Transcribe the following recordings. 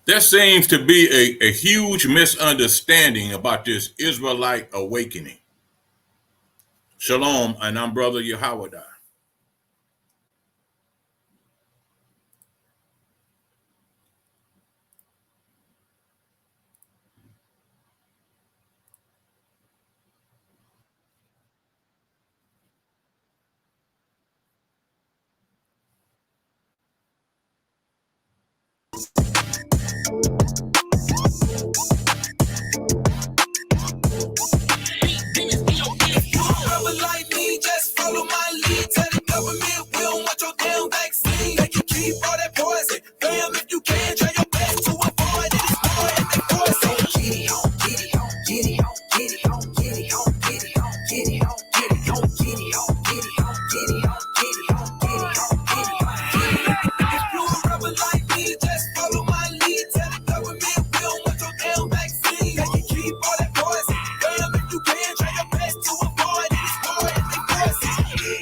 There seems to be a huge misunderstanding about this Israelite awakening. Shalom, and I'm Brother Yahweh. Like me, just follow my lead. Tell the government we don't want your damn vaccine. They can keep all that poison. Fam, if you can, try your best to avoid it. It's more than the poison. Get it on, get it on, get it on, get it on, get it on, get it on, get it on, get it on, get it on, get it on, get it on, get it on, get it on, get it on, get it on. If you a rebel like me, just follow my lead. Tell the government we don't want your damn vaccine. They can keep all that poison. Fam, if you can, try your best to avoid it.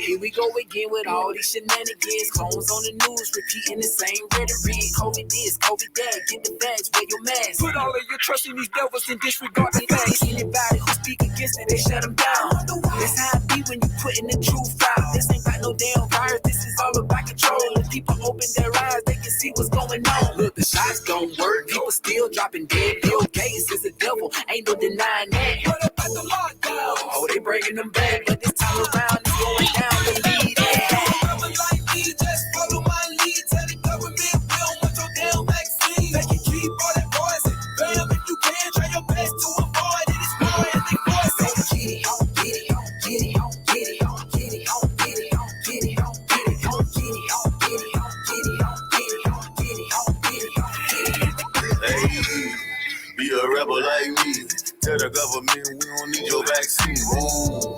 Here we go again with all these shenanigans. Clones on the news repeating the same rhetoric. COVID this, COVID that, get the bags, wear your mask. Put all of your trust in these devils and disregard the facts. Anybody who speak against it, they shut them down. That's how it be when you putting the truth out. This ain't got no damn virus, this is all about control. If people open their eyes, they can see what's going on. Look, the shots don't work, people still dropping dead. Bill Gates is a devil, ain't no denying that. What about the lockdown? Oh, they bringing them back, but this time around it's going down. Believe that. Like me, just follow my lead. Tell the government we don't want your damn vaccine. They can keep all that poison. Fam, if you can, try your best to avoid it. It's more than the poison. Get it on, get it on, get it on, get it on, get it on, get it on, get it on, get it on, get it on, get it on, get it on, get it on, get it on, get it on, get it on. Hey, be a rebel like me. Tell the government we don't need your vaccine. Ooh.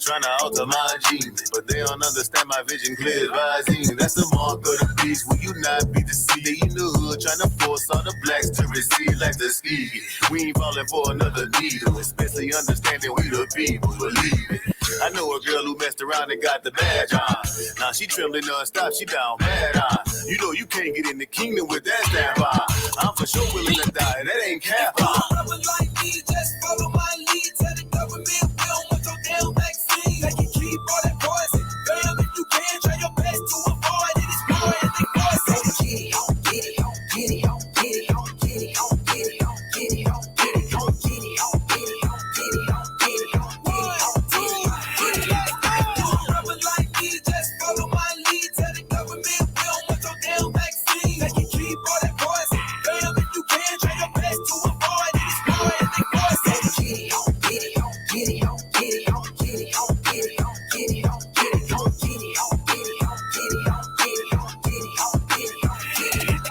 Trying to alter my genes, but they don't understand my vision clear as Visine. That's the mark of the beast. Will you not be deceived? They in the hood trying to force all the blacks to receive like the ski. We ain't falling for another needle, especially understanding we the people. Believe it. I know a girl who messed around and got the badge on. Now she trembling non-stop, she down bad on. You know you can't get in the kingdom with that stamp on. I'm for sure willing to die, that ain't cap on. Like me, just follow my lead. Tell the government we don't want your damn vaccine. They can keep all that poison. Fam, if you can, try your best to avoid it. It's more than the poison. Get it on, get it on, get it on, get it on, get it on, get it on, get it on, get it on, get it on, get it on, get it on, get it on, get it on, get it on. Rebel like me, just follow my lead. Tell the government we don't want your damn vaccine. They can keep all that poison. Fam, if you can, try your best to avoid it. It's more than the poison. Get it on, get it on, get it on, get it on, get it on, get it on, get it on, get it on, get it on, get it on, get it on, get it on, get it on, get it on, get it on.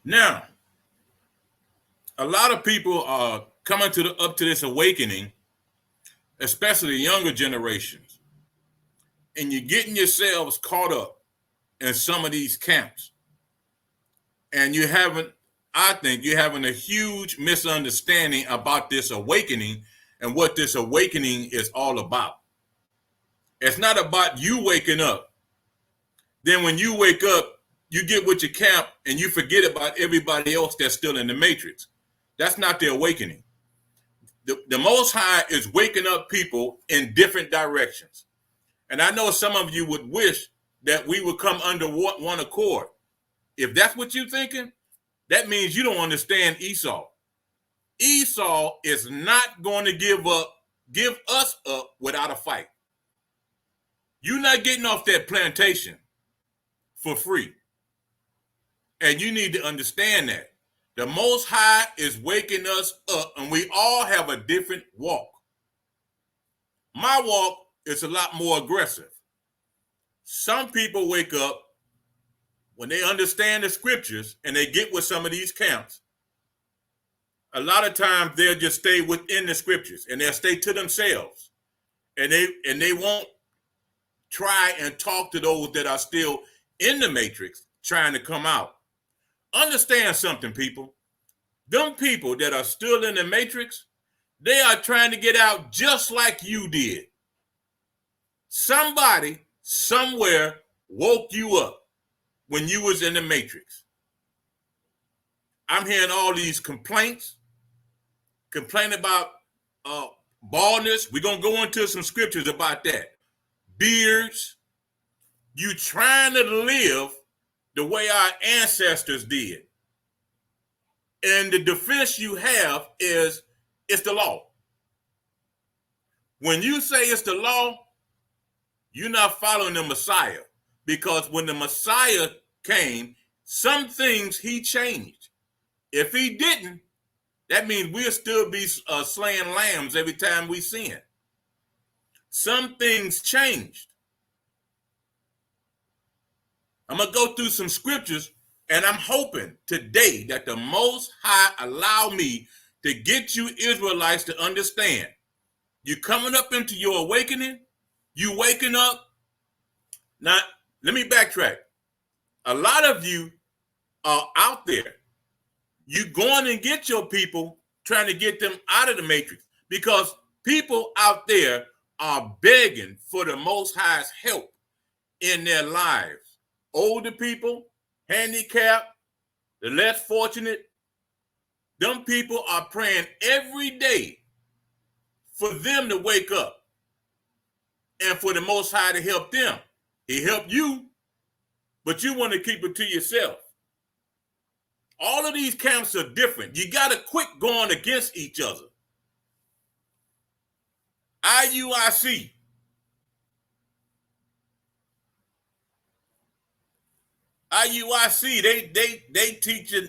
Now, a lot of people are coming up to this awakening, especially younger generations, and you're getting yourselves caught up in some of these camps, and I think you're having a huge misunderstanding about this awakening and what this awakening is all about. It's not about you waking up. Then when you wake up, you get with your camp and you forget about everybody else that's still in the matrix. That's not the awakening. The Most High is waking up people in different directions. And I know some of you would wish that we would come under one accord. If that's what you're thinking, that means you don't understand Esau. Esau is not going to give us up without a fight. You're not getting off that plantation for free. And you need to understand that. The Most High is waking us up, and we all have a different walk. My walk is a lot more aggressive. Some people wake up when they understand the scriptures and they get with some of these camps. A lot of times they'll just stay within the scriptures and they'll stay to themselves. And they won't try and talk to those that are still in the matrix trying to come out. Understand something, people. Them people that are still in the matrix, they are trying to get out just like you did. Somebody somewhere woke you up when you was in the matrix. I'm hearing all these complaints, complaining about baldness. We're going to go into some scriptures about that. Beards. You trying to live the way our ancestors did. And the defense you have is it's the law. When you say it's the law, you're not following the Messiah. Because when the Messiah came, some things he changed. If he didn't, that means we'll still be slaying lambs every time we sin. Some things changed. I'm going to go through some scriptures, and I'm hoping today that the Most High allow me to get you Israelites to understand. You coming up into your awakening, you waking up. Now, let me backtrack. A lot of you are out there. You going and get your people, trying to get them out of the matrix, because people out there are begging for the Most High's help in their lives. Older people, handicapped, the less fortunate, them people are praying every day for them to wake up and for the Most High to help them. He helped you, but you want to keep it to yourself. All of these camps are different. You got to quit going against each other. IUIC. IUIC, they teaching,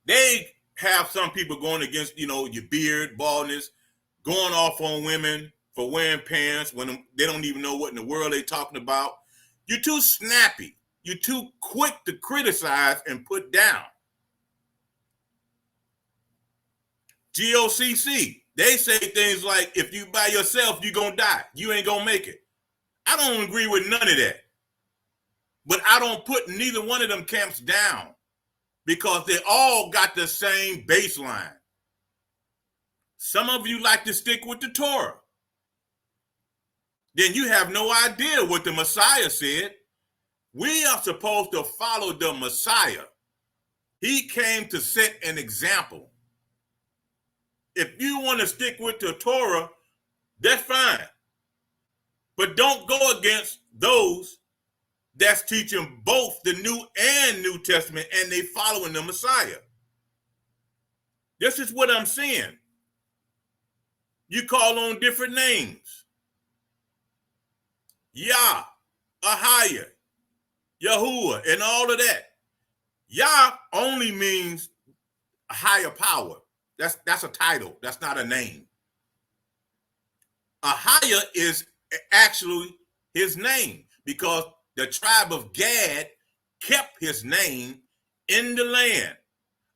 they have some people going against, your beard, baldness, going off on women for wearing pants when they don't even know what in the world they're talking about. You're too snappy. You're too quick to criticize and put down. GOCC, they say things like, if you by yourself, you're going to die. You ain't going to make it. I don't agree with none of that. But I don't put neither one of them camps down because they all got the same baseline. Some of you like to stick with the Torah. Then you have no idea what the Messiah said. We are supposed to follow the Messiah. He came to set an example. If you want to stick with the Torah, that's fine. But don't go against those that's teaching both the New and New Testament, and they following the Messiah. This is what I'm saying. You call on different names. Yah, Ahia, Yahuwah, and all of that. Yah only means a higher power. That's a title. That's not a name. Ahia is actually his name because the tribe of Gad kept his name in the land.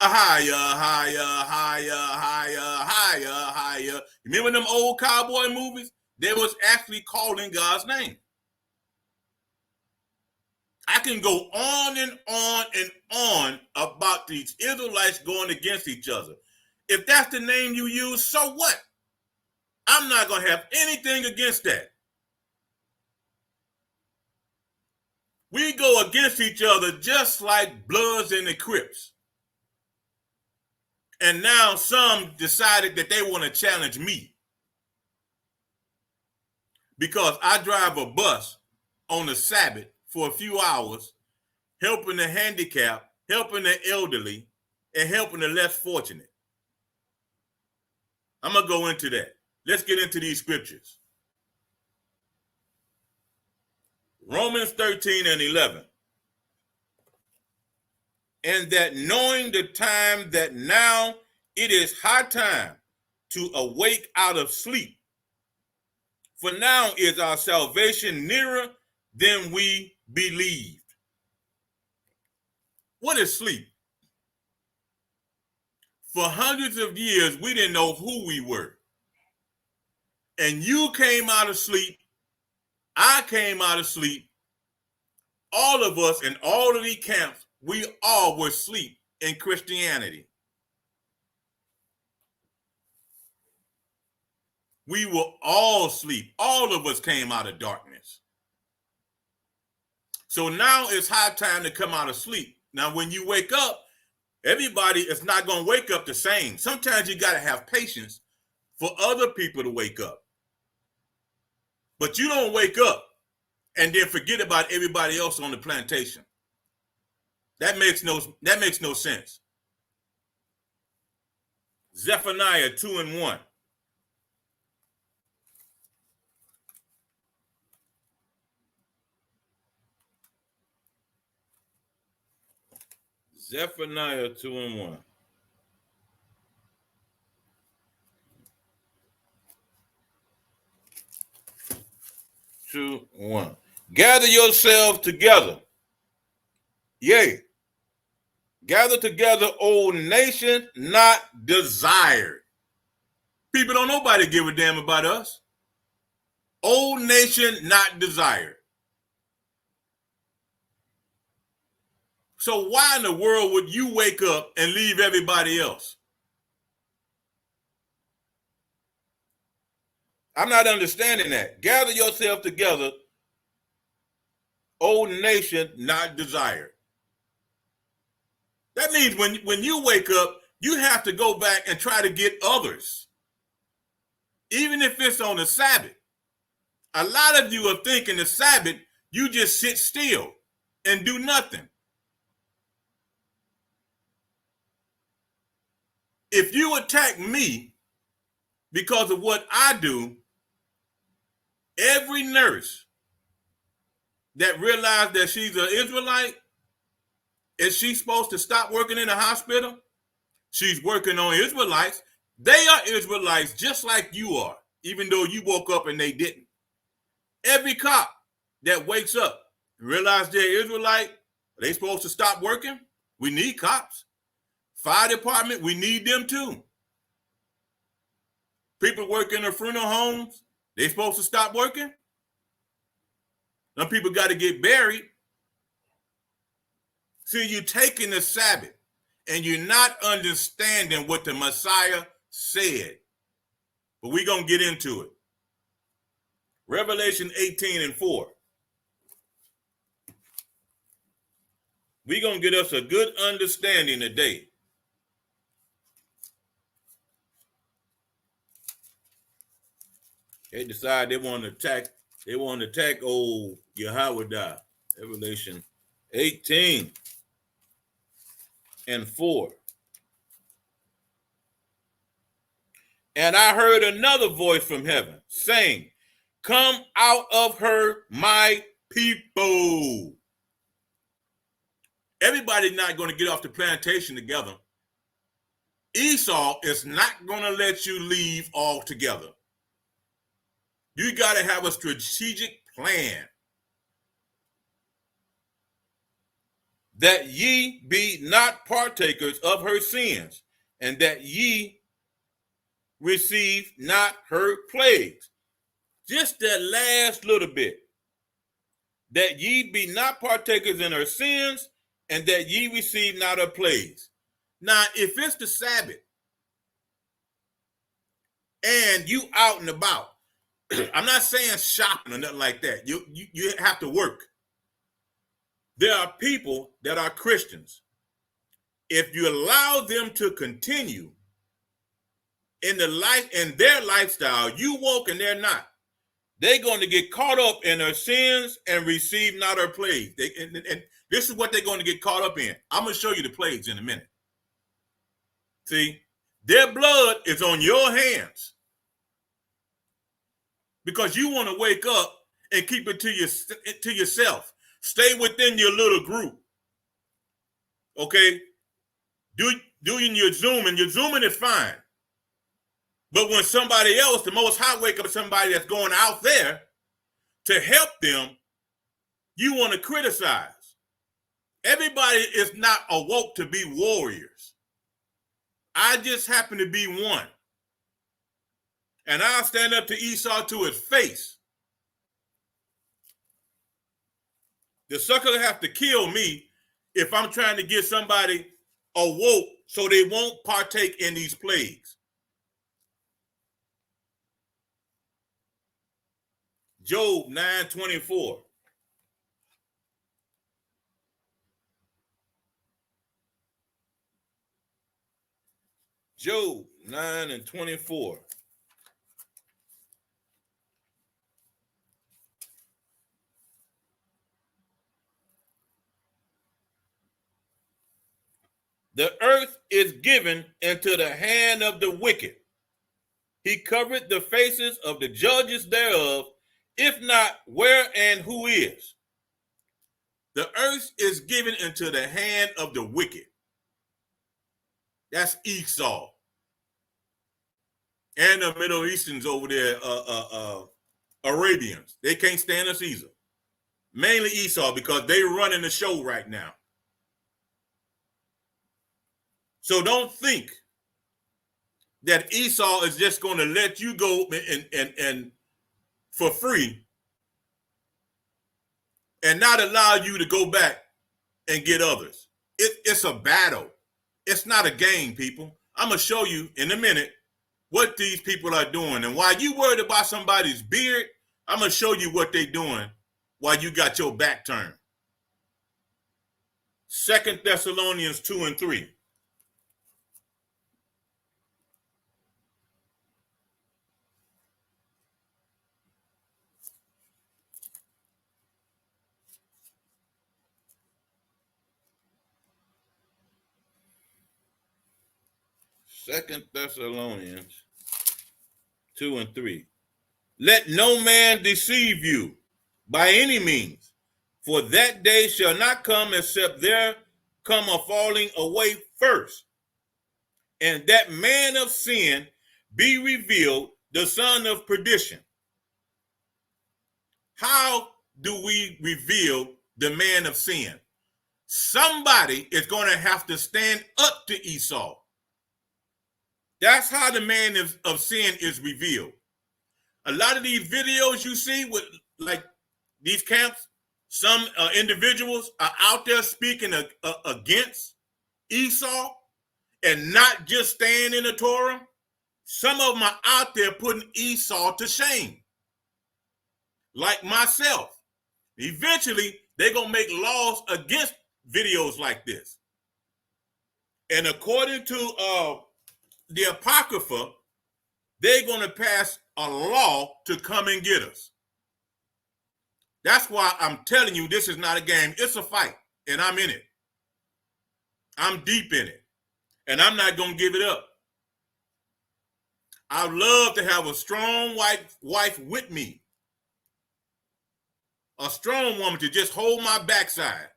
Ahia, Ahia, Ahia, Ahia, Ahia, Ahia. Remember them old cowboy movies? They was actually calling God's name. I can go on and on and on about these Israelites going against each other. If that's the name you use, so what? I'm not going to have anything against that. We go against each other just like Bloods and the Crips. And now some decided that they want to challenge me because I drive a bus on the Sabbath for a few hours, helping the handicapped, helping the elderly, and helping the less fortunate. I'm going to go into that. Let's get into these scriptures. Romans 13 and 11. And that knowing the time that now it is high time to awake out of sleep. For now is our salvation nearer than we believed. What is sleep? For hundreds of years, we didn't know who we were. And you came out of sleep. I came out of sleep. All of us in all of these camps, we all were asleep in Christianity. We were all asleep. All of us came out of darkness. So now it's high time to come out of sleep. Now, when you wake up, everybody is not going to wake up the same. Sometimes you got to have patience for other people to wake up. But you don't wake up and then forget about everybody else on the plantation. That makes no sense. Zephaniah 2:1. Zephaniah 2:1. Gather yourselves together. Yea. Gather together, O nation not desired. People don't nobody give a damn about us. O nation not desired. So why in the world would you wake up and leave everybody else? I'm not understanding that. Gather yourself together, O nation not desired. That means when you wake up, you have to go back and try to get others. Even if it's on the Sabbath. A lot of you are thinking the Sabbath, you just sit still and do nothing. If you attack me because of what I do, every nurse that realized that she's an Israelite, is she supposed to stop working in a hospital? She's working on Israelites. They are Israelites just like you are, even though you woke up and they didn't. Every cop that wakes up and realizes they're Israelite, are they supposed to stop working? We need cops. Fire department, we need them too. People working in the funeral homes, they supposed to stop working? Some people got to get buried. See, you're taking the Sabbath and you're not understanding what the Messiah said. But we're going to get into it. Revelation 18:4. We're going to get us a good understanding today. They decide they want to attack old Yahweh. Revelation 18:4. And I heard another voice from heaven saying, "Come out of her, my people." Everybody's not going to get off the plantation together. Esau is not going to let you leave altogether. You got to have a strategic plan. That ye be not partakers of her sins, and that ye receive not her plagues. Just that last little bit. That ye be not partakers in her sins, and that ye receive not her plagues. Now, if it's the Sabbath, and you out and about, I'm not saying shopping or nothing like that. You have to work. There are people that are Christians. If you allow them to continue in their lifestyle, you woke and they're not. They're going to get caught up in their sins and receive not her plagues. And this is what they're going to get caught up in. I'm going to show you the plagues in a minute. See, their blood is on your hands. Because you want to wake up and keep it to yourself. Stay within your little group. Okay? Doing your Zooming is fine. But when somebody else, the Most High, wake up somebody that's going out there to help them, you want to criticize. Everybody is not awoke to be warriors. I just happen to be one. And I'll stand up to Esau to his face. The sucker have to kill me if I'm trying to get somebody awoke so they won't partake in these plagues. Job 9:24. Job 9:24. The earth is given into the hand of the wicked. He covered the faces of the judges thereof. If not, where and who is? The earth is given into the hand of the wicked. That's Esau. And the Middle Easterns over there, Arabians. They can't stand us either. Mainly Esau, because they running the show right now. So don't think that Esau is just going to let you go and for free and not allow you to go back and get others. It's a battle. It's not a game, people. I'm going to show you in a minute what these people are doing. And while you worried about somebody's beard, I'm going to show you what they're doing while you got your back turned. 2 Thessalonians 2:3. Second Thessalonians 2:3. Let no man deceive you by any means, for that day shall not come except there come a falling away first, and that man of sin be revealed, the son of perdition. How do we reveal the man of sin? Somebody is going to have to stand up to Esau. That's how the man of sin is revealed. A lot of these videos you see with like these camps, some individuals are out there speaking against Esau and not just staying in the Torah. Some of them are out there putting Esau to shame, like myself. Eventually, they're going to make laws against videos like this. And according to the Apocrypha, they're going to pass a law to come and get us. That's why I'm telling you this is not a game. It's a fight, and I'm in it. I'm deep in it, and I'm not going to give it up. I'd love to have a strong wife with me, a strong woman to just hold my backside.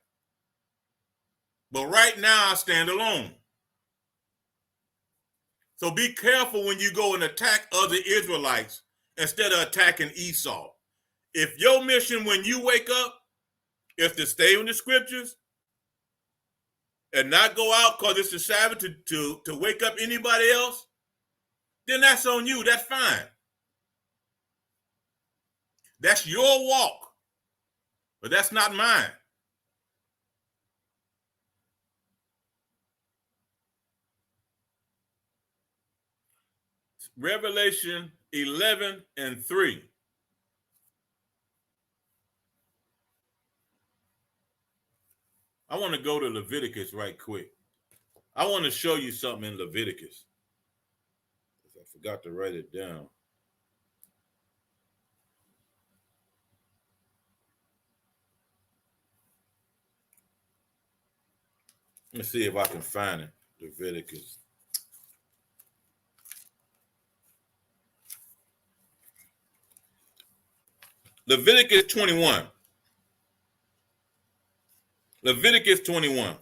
But right now, I stand alone. So be careful when you go and attack other Israelites instead of attacking Esau. If your mission when you wake up is to stay in the scriptures and not go out because it's the Sabbath to wake up anybody else, then that's on you. That's fine. That's your walk, but that's not mine. Revelation 11:3. I want to go to Leviticus right quick. I want to show you something in Leviticus. I forgot to write it down. Let me see if I can find it. Leviticus. Leviticus 21. Leviticus 21.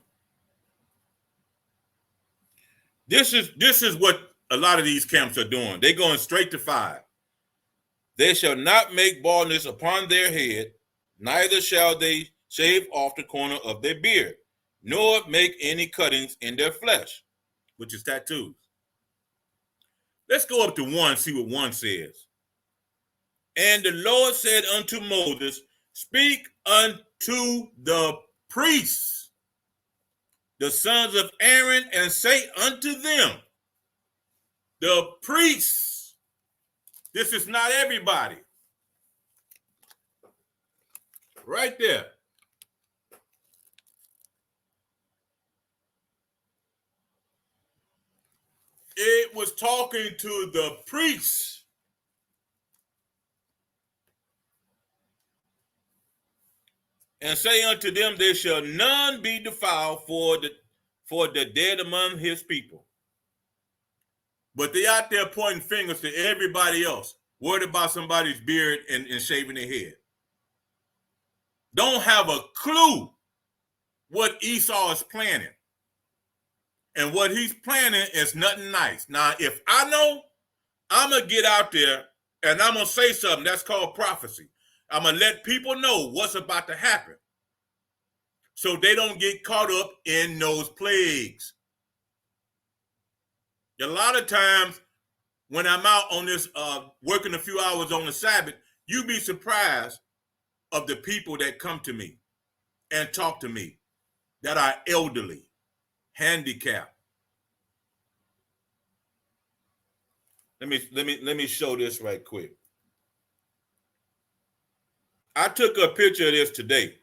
This is what a lot of these camps are doing. They're going straight to 5. They shall not make baldness upon their head, neither shall they shave off the corner of their beard, nor make any cuttings in their flesh, which is tattoos. Let's go up to 1, see what 1 says. And the Lord said unto Moses, speak to the priests, the sons of Aaron, and say unto them, the priests, this is not everybody. Right there. It was talking to the priests. And say unto them, there shall none be defiled for the dead among his people. But they out there pointing fingers to everybody else, worried about somebody's beard and shaving their head. Don't have a clue what Esau is planning. And what he's planning is nothing nice. Now, if I know, I'm going to get out there and I'm going to say something. That's called prophecy. I'm going to let people know what's about to happen so they don't get caught up in those plagues. A lot of times when I'm out on this, working a few hours on the Sabbath, you'd be surprised of the people that come to me and talk to me that are elderly, handicapped. Let me show this right quick. I took a picture of this today.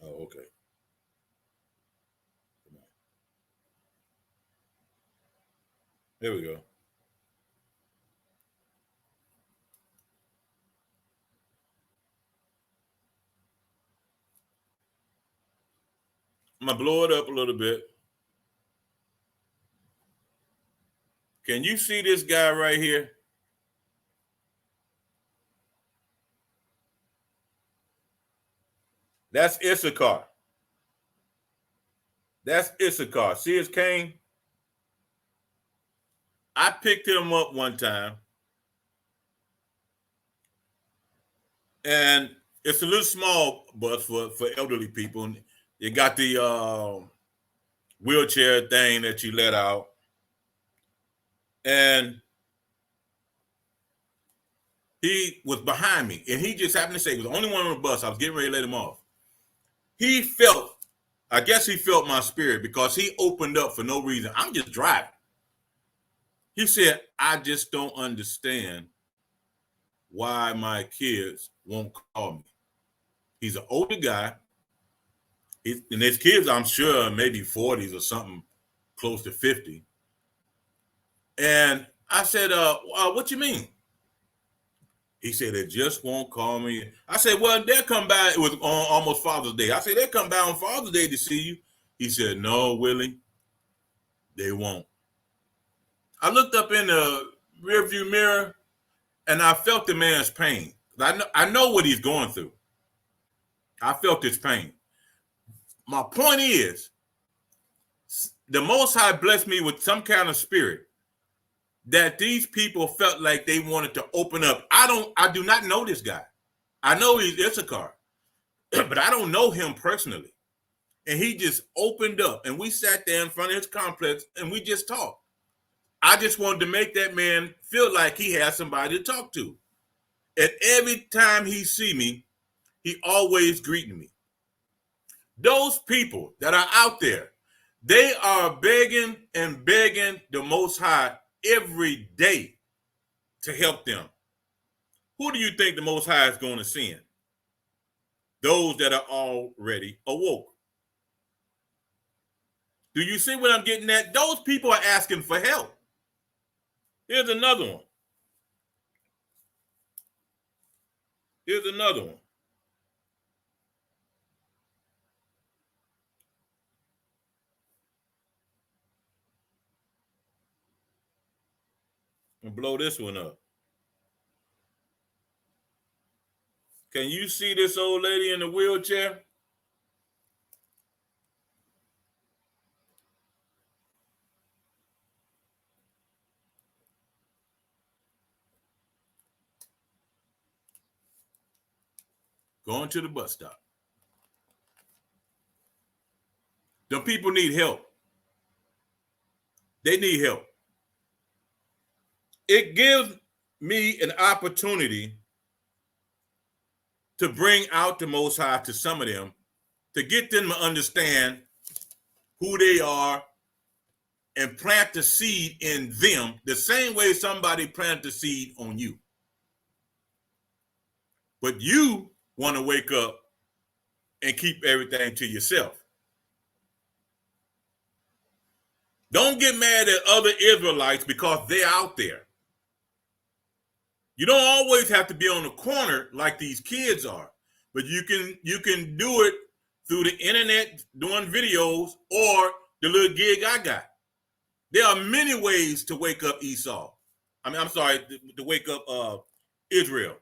Oh, okay. Come on. There we go. I'm going to blow it up a little bit. Can you see this guy right here? That's Issachar. That's Issachar. See his cane? I picked him up one time. And it's a little small bus for elderly people. You got the wheelchair thing that you let out. And he was behind me. And he just happened to say, he was the only one on the bus. I was getting ready to let him off. He felt, I guess he felt my spirit because he opened up for no reason. I'm just driving. He said, I just don't understand why my kids won't call me. He's an older guy. And his kids, I'm sure, maybe 40s or something, close to 50. And I said, what you mean? He said, they just won't call me. I said, well, they'll come by. It was on almost Father's Day. I said, they'll come by on Father's Day to see you. He said, no, Willie, they won't. I looked up in the rearview mirror and I felt the man's pain. I know what he's going through. I felt his pain. My point is, the Most High blessed me with some kind of spirit that these people felt like they wanted to open up. I do not know this guy. I know he's Issachar, but I don't know him personally. And he just opened up and we sat there in front of his complex and we just talked. I just wanted to make that man feel like he had somebody to talk to. And every time he see me, he always greeting me. Those people that are out there, they are begging and begging the Most High every day to help them. Who do you think the Most High is going to send? Those that are already awoke. Do you see what I'm getting at? Those people are asking for help. Here's another one. Here's another one. And blow this one up. Can you see this old lady in the wheelchair? Going to the bus stop. The people need help. They need help. It gives me an opportunity to bring out the Most High to some of them, to get them to understand who they are and plant the seed in them the same way somebody planted the seed on you. But you want to wake up and keep everything to yourself. Don't get mad at other Israelites because they're out there. You don't always have to be on the corner like these kids are, but you can do it through the internet, doing videos, or the little gig I got. There are many ways to wake up Esau. To wake up Israel.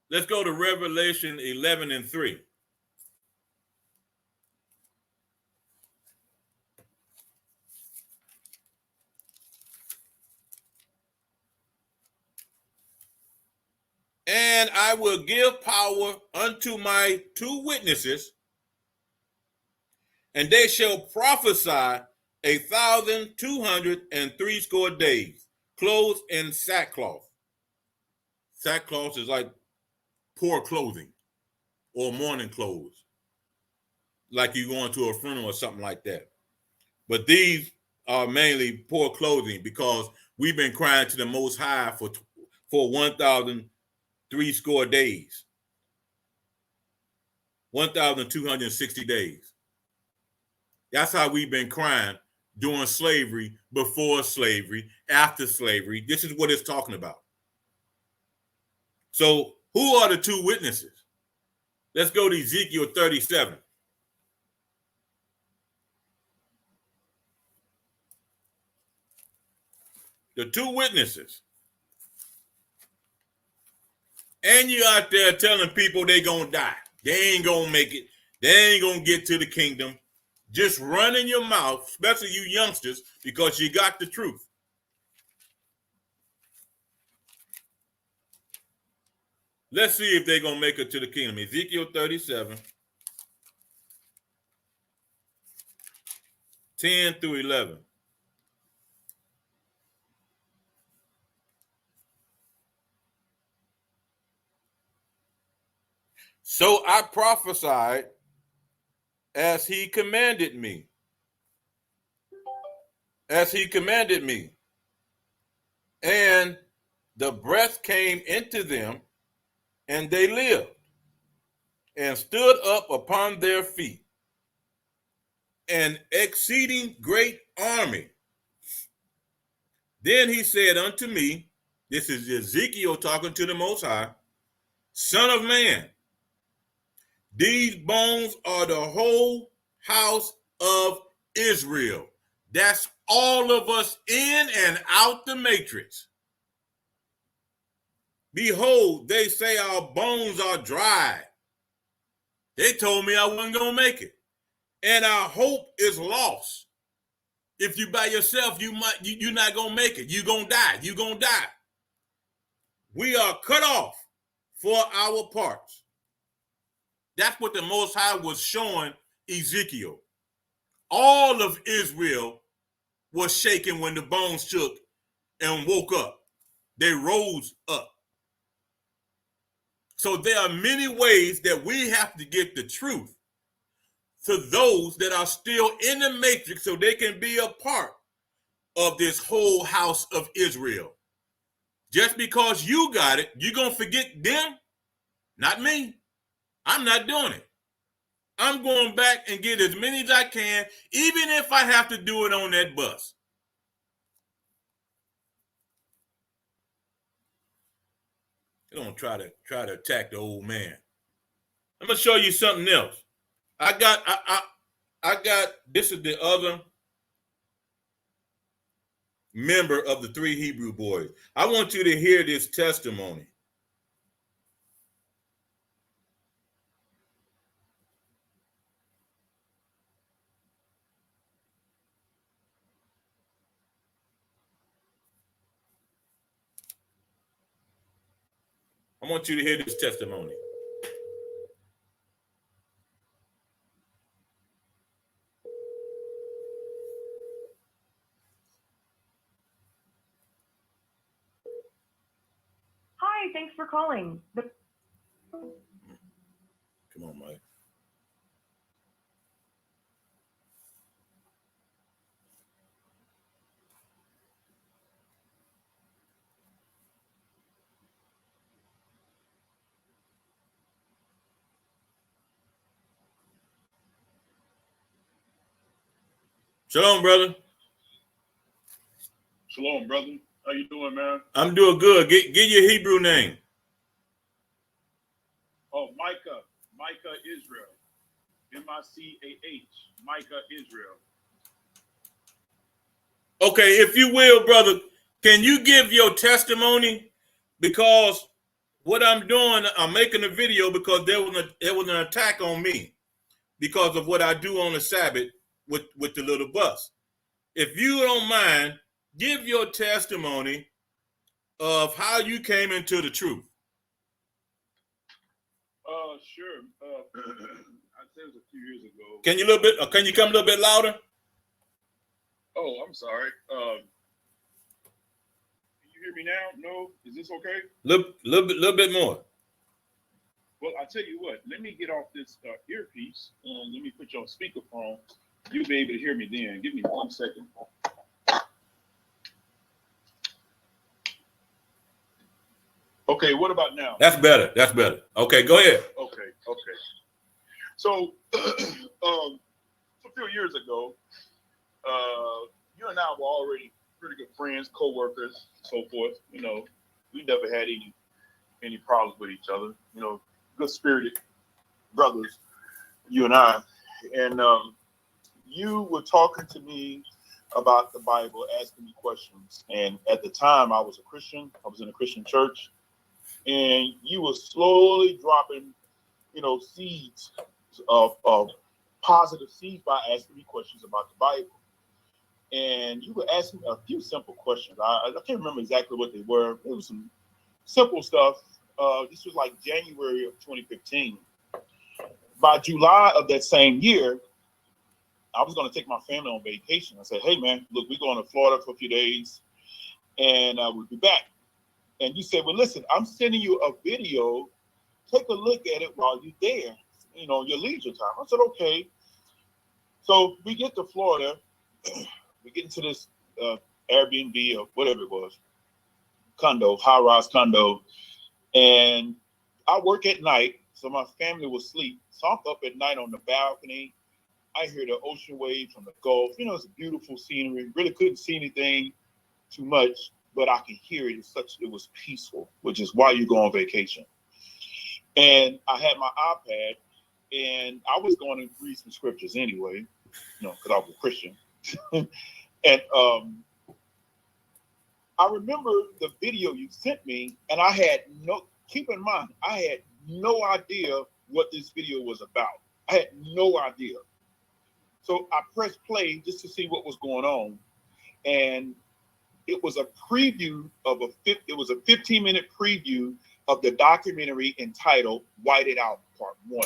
Let's go to Revelation 11:3. And I will give power unto my 2 witnesses, and they shall prophesy 1,260 days, clothed in sackcloth. Sackcloth is like poor clothing or mourning clothes, like you going to a funeral or something like that. But these are mainly poor clothing because we've been crying to the Most High for 1,360 days, 1,260 days. That's how we've been crying during slavery, before slavery, after slavery. This is what it's talking about. So who are the 2 witnesses? Let's go to Ezekiel 37. The 2 witnesses. And you out there telling people they gonna die. They ain't gonna make it. They ain't gonna get to the kingdom. Just running your mouth, especially you youngsters, because you got the truth. Let's see if they're gonna make it to the kingdom. Ezekiel 37, 10 through 11. So I prophesied as he commanded me. As he commanded me. And the breath came into them, and they lived, and stood up upon their feet, an exceeding great army. Then he said unto me, this is Ezekiel talking to the Most High, Son of man, these bones are the whole house of Israel. That's all of us in and out the matrix. Behold, they say our bones are dry. They told me I wasn't going to make it. And our hope is lost. If you by yourself, you're not going to make it. You're going to die. You're going to die. We are cut off for our parts. That's what the Most High was showing Ezekiel. All of Israel was shaken when the bones shook and woke up. They rose up. So there are many ways that we have to get the truth to those that are still in the matrix so they can be a part of this whole house of Israel. Just because you got it, you're going to forget them? Not me. I'm not doing it. I'm going back and get as many as I can, even if I have to do it on that bus. You don't try to attack the old man. I'm gonna show you something else. I got this is the other member of the 3 Hebrew boys. I want you to hear this testimony. I want you to hear this testimony. thanks for calling. Come on, Mike. Shalom, brother. Shalom, brother. How you doing, man? I'm doing good. Get your Hebrew name. Oh, Micah Israel. M-I-C-A-H. Micah Israel. Okay, if you will, brother, can you give your testimony? Because what I'm doing, I'm making a video because there was an attack on me because of what I do on the Sabbath with the little bus. If you don't mind, give your testimony of how you came into the truth. Sure. I'd say it was a few years ago. Can you come a little bit louder? Oh, I'm sorry. Can you hear me now? No? Is this okay? Little bit more. Well, I tell you what. Let me get off this earpiece and let me put you on speakerphone. You'll be able to hear me then. Give me 1 second. Okay, what about now? That's better. Okay, go ahead. Okay. So, a few years ago, you and I were already pretty good friends, co-workers, so forth. You know, we never had any problems with each other. You know, good-spirited brothers, you and I. And you were talking to me about the Bible, asking me questions. And at the time, I was a Christian. I was in a Christian church. And you were slowly dropping, seeds of positive seeds by asking me questions about the Bible. And you were asking a few simple questions. I can't remember exactly what they were. It was some simple stuff. This was like January of 2015. By July of that same year, I was going to take my family on vacation. I said, hey, man, look, we're going to Florida for a few days, and we'll be back. And you said, well, listen, I'm sending you a video. Take a look at it while you're there, your leisure time. I said, okay. So we get to Florida. We get into this Airbnb or whatever it was, condo, high-rise condo. And I work at night, so my family was asleep. So I'm up at night on the balcony. I hear the ocean waves from the Gulf. It's a beautiful scenery. Really couldn't see anything too much, but I can hear it. It was peaceful, which is why you go on vacation. And I had my iPad, and I was going to read some scriptures anyway, because I was a Christian. And I remember the video you sent me, and keep in mind, I had no idea what this video was about. I had no idea. So I pressed play just to see what was going on. And it was a preview it was a 15-minute preview of the documentary entitled Whited Out Part 1.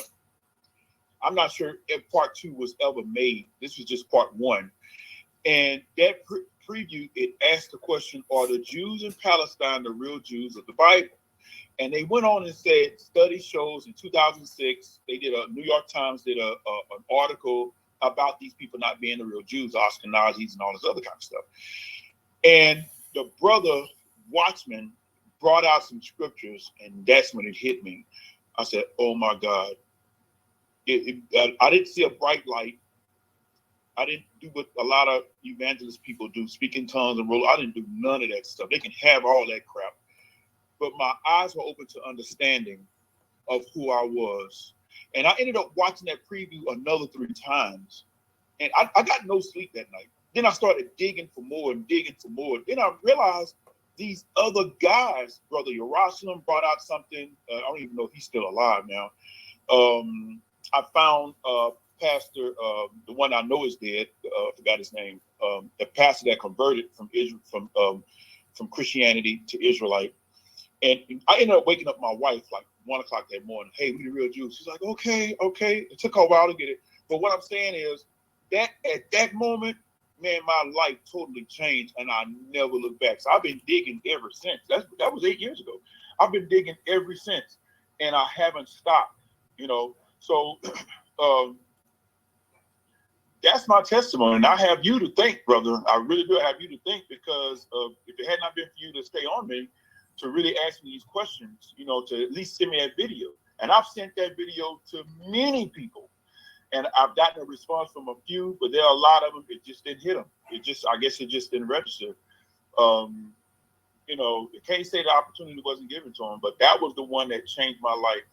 I'm not sure if Part 2 was ever made. This was just Part 1. And that preview, it asked the question, are the Jews in Palestine the real Jews of the Bible? And they went on and said, study shows in 2006, New York Times did an article about these people not being the real Jews, Ashkenazis and all this other kind of stuff. And the brother Watchman brought out some scriptures, and that's when it hit me. I said, oh my God. I didn't see a bright light. I didn't do what a lot of evangelist people do, speak in tongues and roll. I didn't do none of that stuff. They can have all that crap. But my eyes were open to understanding of who I was. And I ended up watching that preview another 3 times. And I got no sleep that night. Then I started digging for more and digging for more. Then I realized these other guys, Brother Yerushalayim brought out something. I don't even know if he's still alive now. I found pastor, the one I know is dead, I forgot his name, the pastor that converted from Israel, from Christianity to Israelite. And I ended up waking up my wife like 1 o'clock that morning. Hey, we the real Jews. She's like, okay. It took her a while to get it. But what I'm saying is that at that moment, man, my life totally changed and I never looked back. So I've been digging ever since. That was 8 years ago. I've been digging ever since, and I haven't stopped. So that's my testimony, and I have you to thank, brother. I really do have you to thank, because if it had not been for you to stay on me, to really ask me these questions, to at least send me that video. And I've sent that video to many people, and I've gotten a response from a few, but there are a lot of them, it just didn't hit them. I guess it just didn't register. You can't say the opportunity wasn't given to them, but that was the one that changed my life,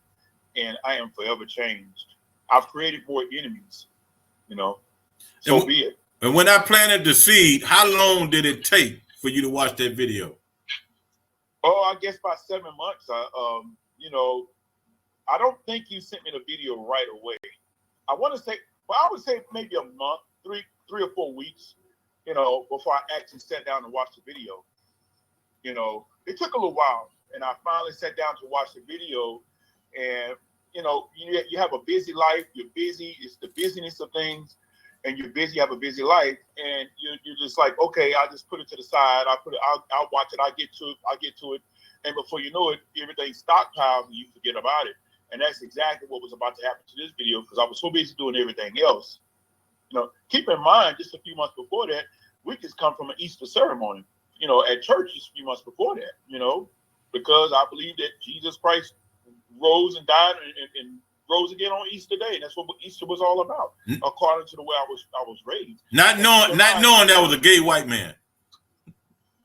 and I am forever changed. I've created more enemies, so be it. And when I planted the seed, how long did it take for you to watch that video? Oh, I guess by 7 months. I don't think you sent me the video right away. I want to say, I would say maybe a month, three or 4 weeks, before I actually sat down and watched the video. It took a little while, and I finally sat down to watch the video. And you have a busy life. You're busy. It's the busyness of things, and you're busy. You have a busy life, and you're just like, okay, I'll just put it to the side. I'll watch it. I'll get to it, and before you know it, everything stockpiles, and you forget about it. And that's exactly what was about to happen to this video, because I was so busy doing everything else. Keep in mind, just a few months before that, we just come from an Easter ceremony, at church just a few months before that, because I believe that Jesus Christ rose and died and rose again on Easter Day. And that's what Easter was all about, according to the way I was raised. Not knowing that was a gay white man.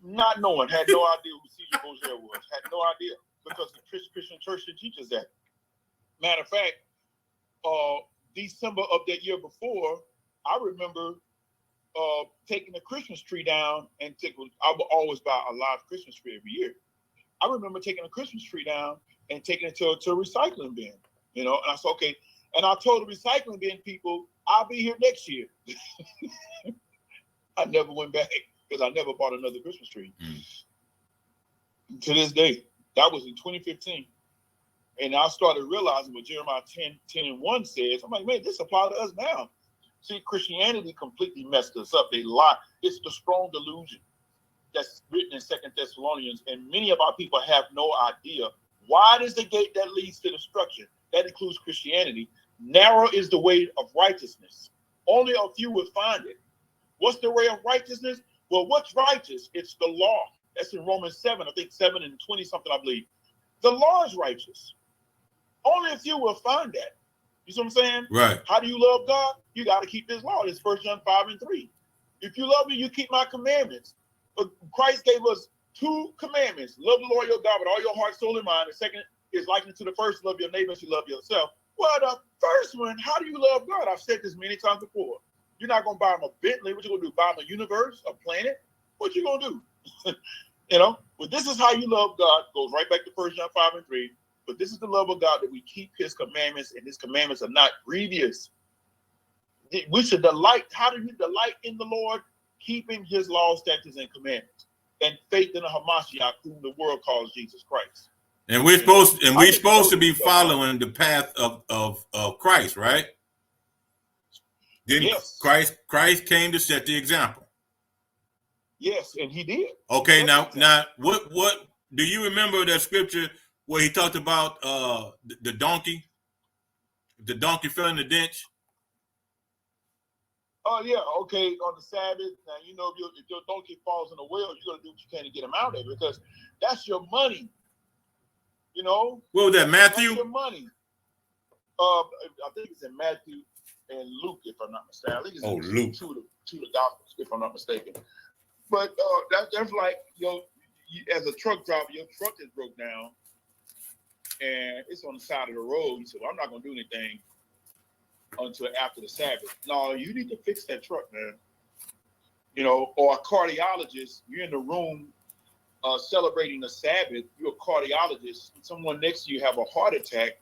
Not knowing, had no idea who C.J. Bozier was. Had no idea, because the Christian church didn't teach us that. Matter of fact, December of that year before, I remember taking the Christmas tree down, and I would always buy a live Christmas tree every year. I remember taking a Christmas tree down and taking it to a recycling bin, and I said, okay. And I told the recycling bin people, I'll be here next year. I never went back, because I never bought another Christmas tree. To this day. That was in 2015. And I started realizing what Jeremiah 10:1 says. I'm like, man, this applies to us now. See, Christianity completely messed us up. They lie. It's the strong delusion that's written in 2 Thessalonians. And many of our people have no idea. Wide is the gate that leads to destruction. That includes Christianity. Narrow is the way of righteousness. Only a few will find it. What's the way of righteousness? Well, what's righteous? It's the law. That's in Romans 7, I think 7 and 20 something, I believe. The law is righteous. Only a few will find that. You see what I'm saying? Right. How do you love God? You got to keep his law. It's 1 John 5 and 3. If you love me, you keep my commandments. But Christ gave us 2 commandments. Love the Lord your God with all your heart, soul, and mind. The second is likened to the first, love your neighbor as you love yourself. Well, the first one, how do you love God? I've said this many times before. You're not going to buy him a Bentley. What you going to do? Buy him a universe, a planet? What you going to do? But this is how you love God. Goes right back to 1 John 5 and 3. But this is the love of God, that we keep his commandments, and his commandments are not grievous. We should delight. How do you delight in the Lord? Keeping his laws, statutes, and commandments, and faith in the Hamashiach, whom the world calls Jesus Christ. And we're supposed to be following the path of Christ, right? Then yes. Christ came to set the example. Yes, and he did. Okay, now what do you remember that scripture where he talked about the donkey? The donkey fell in the ditch. Oh yeah, okay. On the Sabbath, now if your donkey falls in a well, you're gonna do what you can to get him out of it, because that's your money. What was that, Matthew? That's your money. I think it's in Matthew and Luke, if I'm not mistaken. I think it's in Luke. Two of the Gospels, if I'm not mistaken. But that's like as a truck driver, your truck is broke down, and it's on the side of the road. So I'm not gonna do anything until after the Sabbath. No, you need to fix that truck, man. Or a cardiologist, you're in the room celebrating the Sabbath, you're a cardiologist, someone next to you have a heart attack,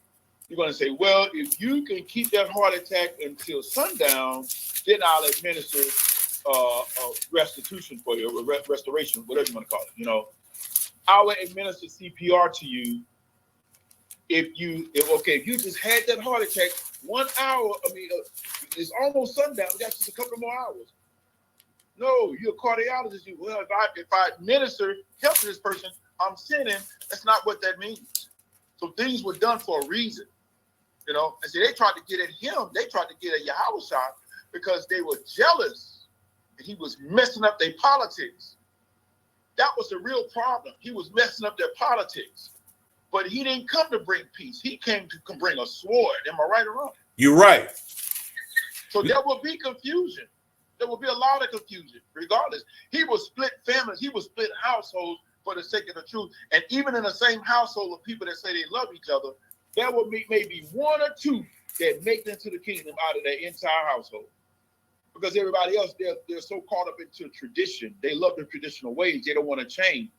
you're going to say, well, if you can keep that heart attack until sundown, then I'll administer restitution for you, or restoration, whatever you want to call it. I will administer CPR to you if you just had that heart attack 1 hour. It's almost sundown. We got just a couple more hours. No, you're a cardiologist. If I administer help to this person I'm sinning. That's not what that means. So things were done for a reason, you know. And see, they tried to get at him. They tried to get at Yahushua because they were jealous and he was messing up their politics. That was the real problem. He was messing up their politics. But he didn't come to bring peace. He came to bring a sword. Am I right or wrong? You're right. So there will be confusion. There will be a lot of confusion, regardless. He will split families. He will split households for the sake of the truth. And even in the same household of people that say they love each other, there will be maybe one or two that make it into the kingdom out of their entire household. Because everybody else, they're so caught up into tradition. They love the traditional ways. They don't want to change.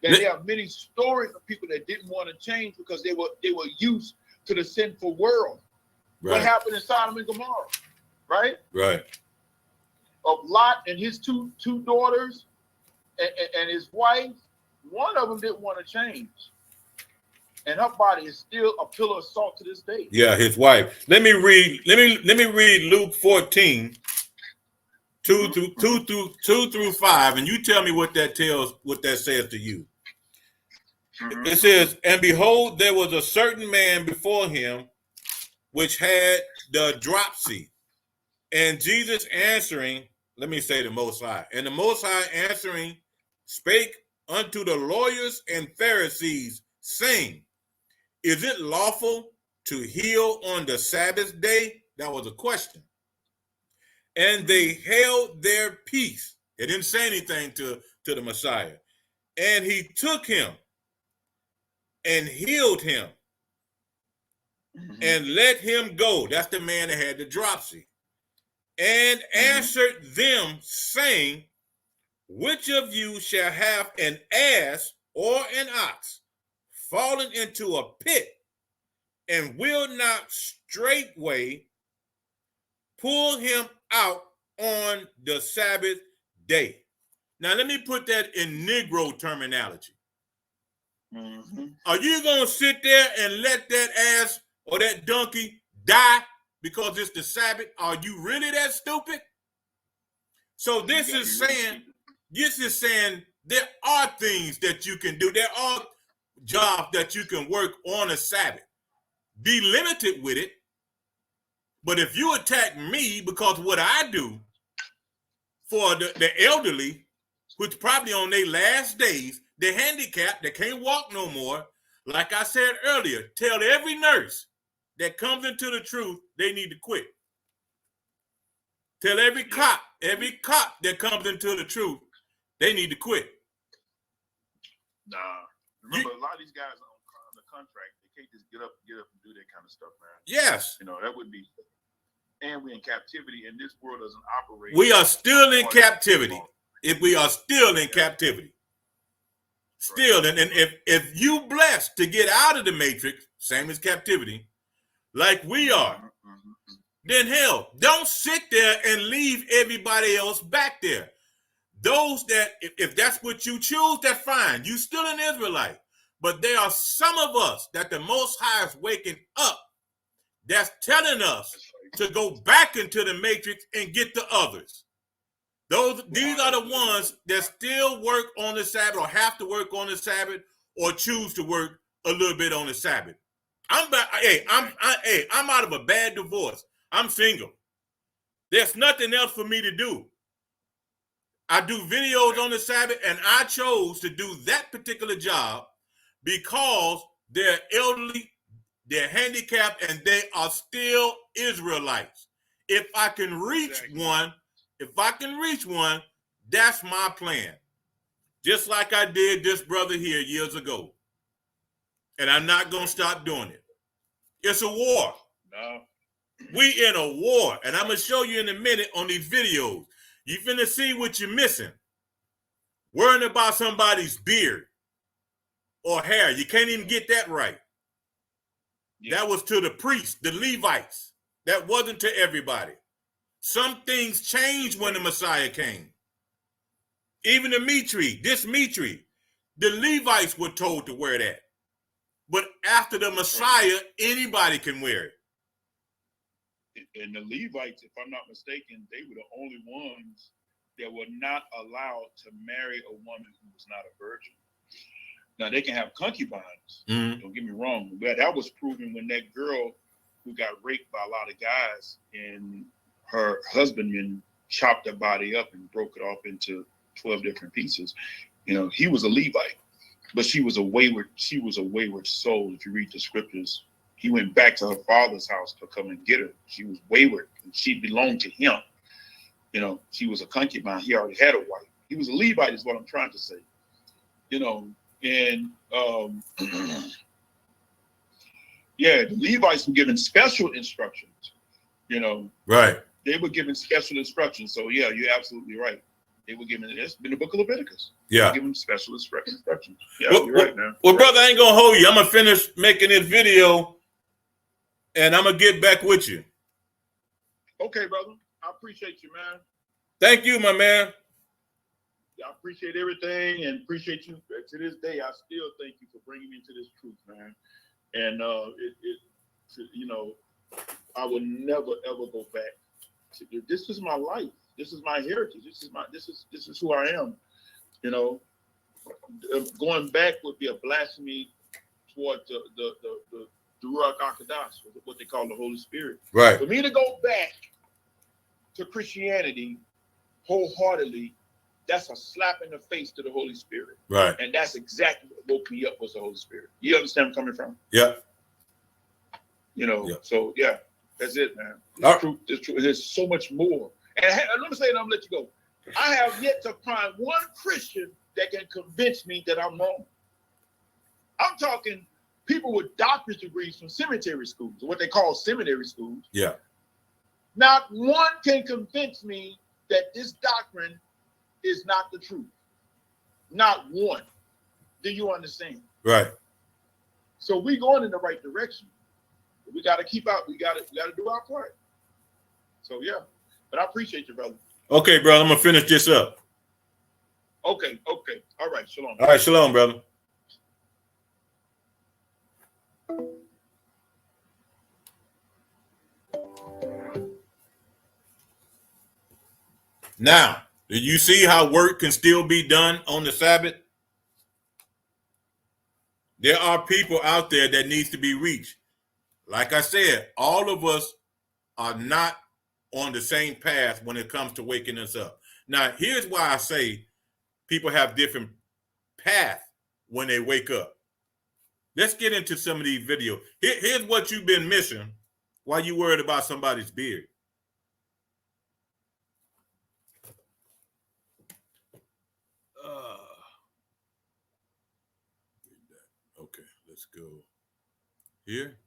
And there are many stories of people that didn't want to change because they were used to the sinful world. Right. What happened in Sodom and Gomorrah, right? Right. Of Lot and his two daughters and his wife, one of them didn't want to change. And her body is still a pillar of salt to this day. Yeah, his wife. Let me read Luke 14, 2 through 5, and you tell me what that says to you. Mm-hmm. It says, and behold, there was a certain man before him which had the dropsy. And Jesus answering, let me say the Most High. And the Most High answering spake unto the lawyers and Pharisees, saying, is it lawful to heal on the Sabbath day? That was a question. And they held their peace. They didn't say anything to the Messiah. And he took him and healed him and let him go. That's the man that had the dropsy. And answered them, saying, which of you shall have an ass or an ox fallen into a pit, and will not straightway pull him out on the Sabbath day? Now, let me put that in Negro terminology. Mm-hmm. Are you going to sit there and let that ass or that donkey die because it's the Sabbath? Are you really that stupid? So this is saying there are things that you can do. There are jobs that you can work on a Sabbath. Be limited with it. But if you attack me because of what I do for the elderly, which probably on their last days, they're handicapped, they can't walk no more. Like I said earlier, tell every nurse that comes into the truth, they need to quit. Tell every cop that comes into the truth, they need to quit. Nah. Remember, a lot of these guys on the contract, they can't just get up and do that kind of stuff, man. Yes. You know, that would be, and we're in captivity, and this world doesn't operate. We are still in captivity. If we are still in captivity. Still, and if you blessed to get out of the matrix, same as captivity, like we are, then hell, don't sit there and leave everybody else back there. Those that, if that's what you choose, that's fine. You still an Israelite. But there are some of us that the Most High is waking up that's telling us to go back into the matrix and get the others. These are the ones that still work on the Sabbath or have to work on the Sabbath or choose to work a little bit on the Sabbath. I'm out of a bad divorce. I'm single. There's nothing else for me to do. I do videos on the Sabbath, and I chose to do that particular job because they're elderly, they're handicapped, and they are still Israelites. If I can reach one, that's my plan. Just like I did this brother here years ago. And I'm not going to stop doing it. It's a war. No. We in a war. And I'm going to show you in a minute on these videos. You finna see what you're missing. Worrying about somebody's beard or hair. You can't even get that right. Yeah. That was to the priests, the Levites. That wasn't to everybody. Some things changed when the Messiah came. Even the meat tree, the Levites were told to wear that. But after the Messiah, anybody can wear it. And the Levites, if I'm not mistaken, they were the only ones that were not allowed to marry a woman who was not a virgin. Now they can have concubines. Mhm. Don't get me wrong, but that was proven when that girl who got raped by a lot of guys and her husbandman chopped her body up and broke it off into 12 different pieces. You know, he was a Levite, but she was a wayward soul. If you read the scriptures, he went back to her father's house to come and get her. She was wayward and she belonged to him. You know, she was a concubine. He already had a wife. He was a Levite is what I'm trying to say. You know, and yeah, the Levites were given special instructions, you know. Right. They were given special instructions. So yeah, you're absolutely right. They were given, it's in the book of Leviticus. They Yeah. were given special instructions. Yeah, Well, you're right, man. Well, brother, I ain't gonna hold you. I'm gonna finish making this video, and I'm gonna get back with you. Okay, brother. I appreciate you, man. Thank you, my man. I appreciate everything and appreciate you to this day. I still thank you for bringing me to this truth, man. And you know, I will never ever go back. This is my life. This is my heritage. This is who I am. You know, going back would be a blasphemy toward the Ruach HaKodesh, what they call the Holy Spirit. Right. For me to go back to Christianity wholeheartedly, that's a slap in the face to the Holy Spirit. Right. And that's exactly what woke me up was the Holy Spirit. You understand where I'm coming from? Yeah. You know, Yeah. so yeah, that's it, man. All It's true. It's true. There's so much more. And let me say it, I'm gonna let you go. I have yet to find one Christian that can convince me that I'm wrong. I'm talking people with doctorate degrees from seminary schools, what they call seminary schools. Yeah. Not one can convince me that this doctrine is not the truth. Not one. Do you understand? Right. So we going in the right direction. We got to keep out. We got to do our part. So yeah, but I appreciate you, brother. Okay, brother. I'm gonna finish this up. Okay. All right. Shalom. All right, shalom, brother. Now, do you see how work can still be done on the Sabbath? There are people out there that needs to be reached. Like I said, all of us are not on the same path when it comes to waking us up. Now, here's why I say people have different paths when they wake up. Let's get into some of these videos. Here's what you've been missing while you worried about somebody's beard. Okay, let's go here.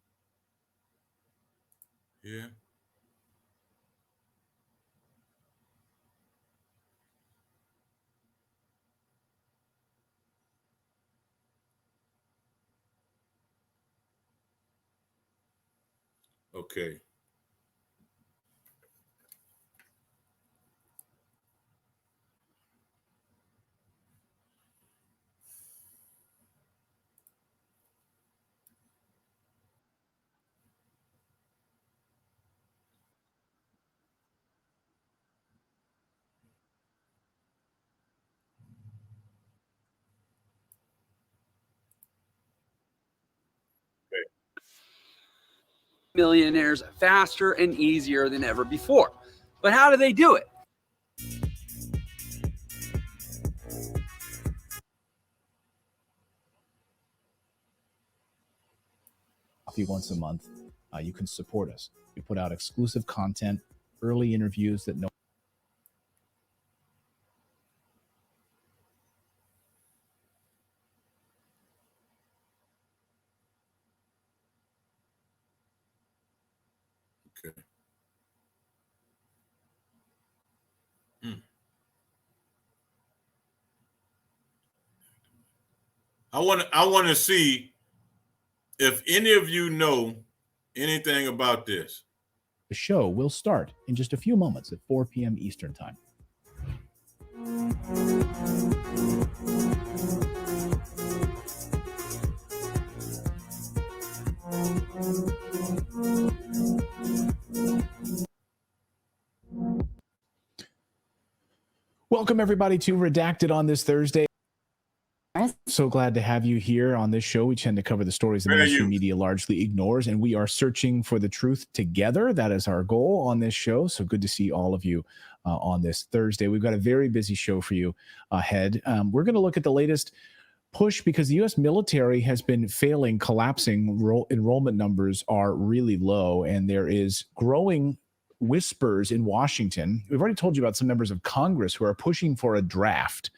Here. Okay. Millionaires faster and easier than ever before. But how do they do it? Once a month, you can support us. We put out exclusive content, early interviews that no. Okay. I want to see if any of you know anything about this. The show will start in just a few moments at 4 p.m. Eastern Time. Welcome, everybody, to Redacted on this Thursday. So glad to have you here on this show. We tend to cover the stories the Fair mainstream use. media largely ignores, and we are searching for the truth together. That is our goal on this show. So good to see all of you on this Thursday. We've got a very busy show for you ahead. We're going to look at the latest push because the U.S. military has been failing, collapsing. Enrollment numbers are really low, and there is growing whispers in Washington. We've already told you about some members of Congress who are pushing for a draft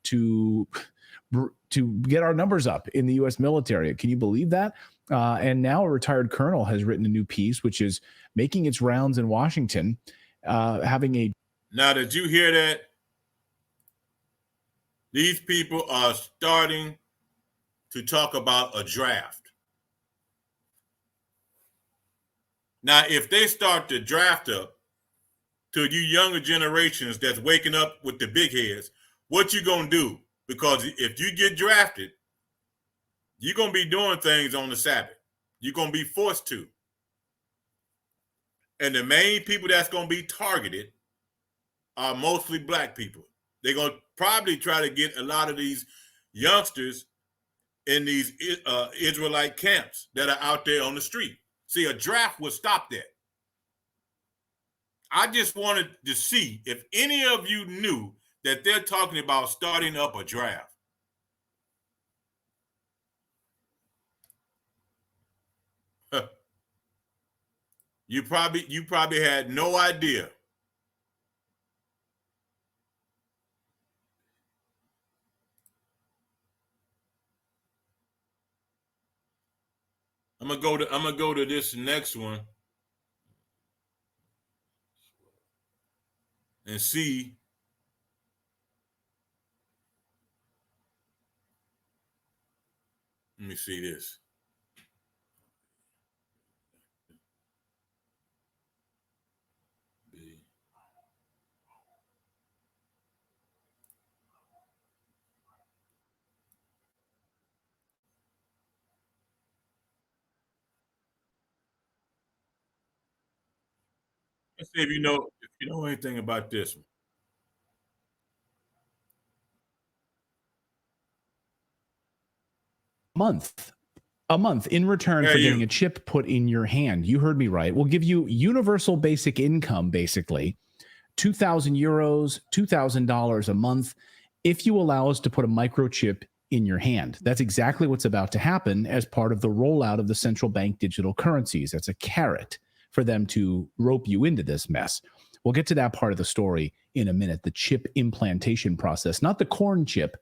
to get our numbers up in the U.S. military. Can you believe that? And now a retired colonel has written a new piece, which is making its rounds in Washington, having a. Now, did you hear that? These people are starting to talk about a draft. Now, if they start to draft up to you younger generations that's waking up with the big heads, what you gonna do? Because if you get drafted, you're gonna be doing things on the Sabbath. You're gonna be forced to. And the main people that's gonna be targeted are mostly black people. They're gonna probably try to get a lot of these youngsters in these Israelite camps that are out there on the street. See, a draft would stop that. I just wanted to see if any of you knew that they're talking about starting up a draft. You probably had no idea. I'm gonna go to this next one and see. Let me see this. Let's see if you know anything about this one. A month in return for getting a chip put in your hand. You heard me right. We'll give you universal basic income, basically, 2,000 euros, $2,000 a month, if you allow us to put a microchip in your hand. That's exactly what's about to happen as part of the rollout of the central bank digital currencies. That's a carrot for them to rope you into this mess. We'll get to that part of the story in a minute, the chip implantation process, not the corn chip,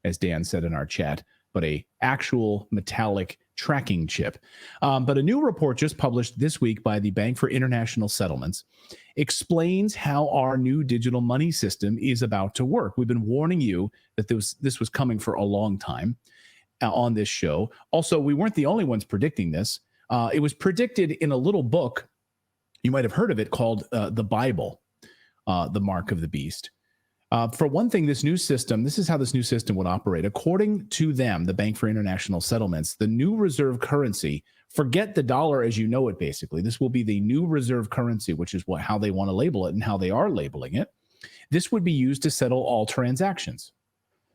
as Dan said in our chat, but a actual metallic tracking chip. But a new report just published this week by the Bank for International Settlements explains how our new digital money system is about to work. We've been warning you that this was coming for a long time on this show. Also, we weren't the only ones predicting this. It was predicted in a little book. You might have heard of it, called The Bible, The Mark of the Beast. For one thing, this is how this new system would operate. According to them, the Bank for International Settlements, the new reserve currency, forget the dollar as you know it, basically. This will be the new reserve currency, which is how they want to label it and how they are labeling it. This would be used to settle all transactions.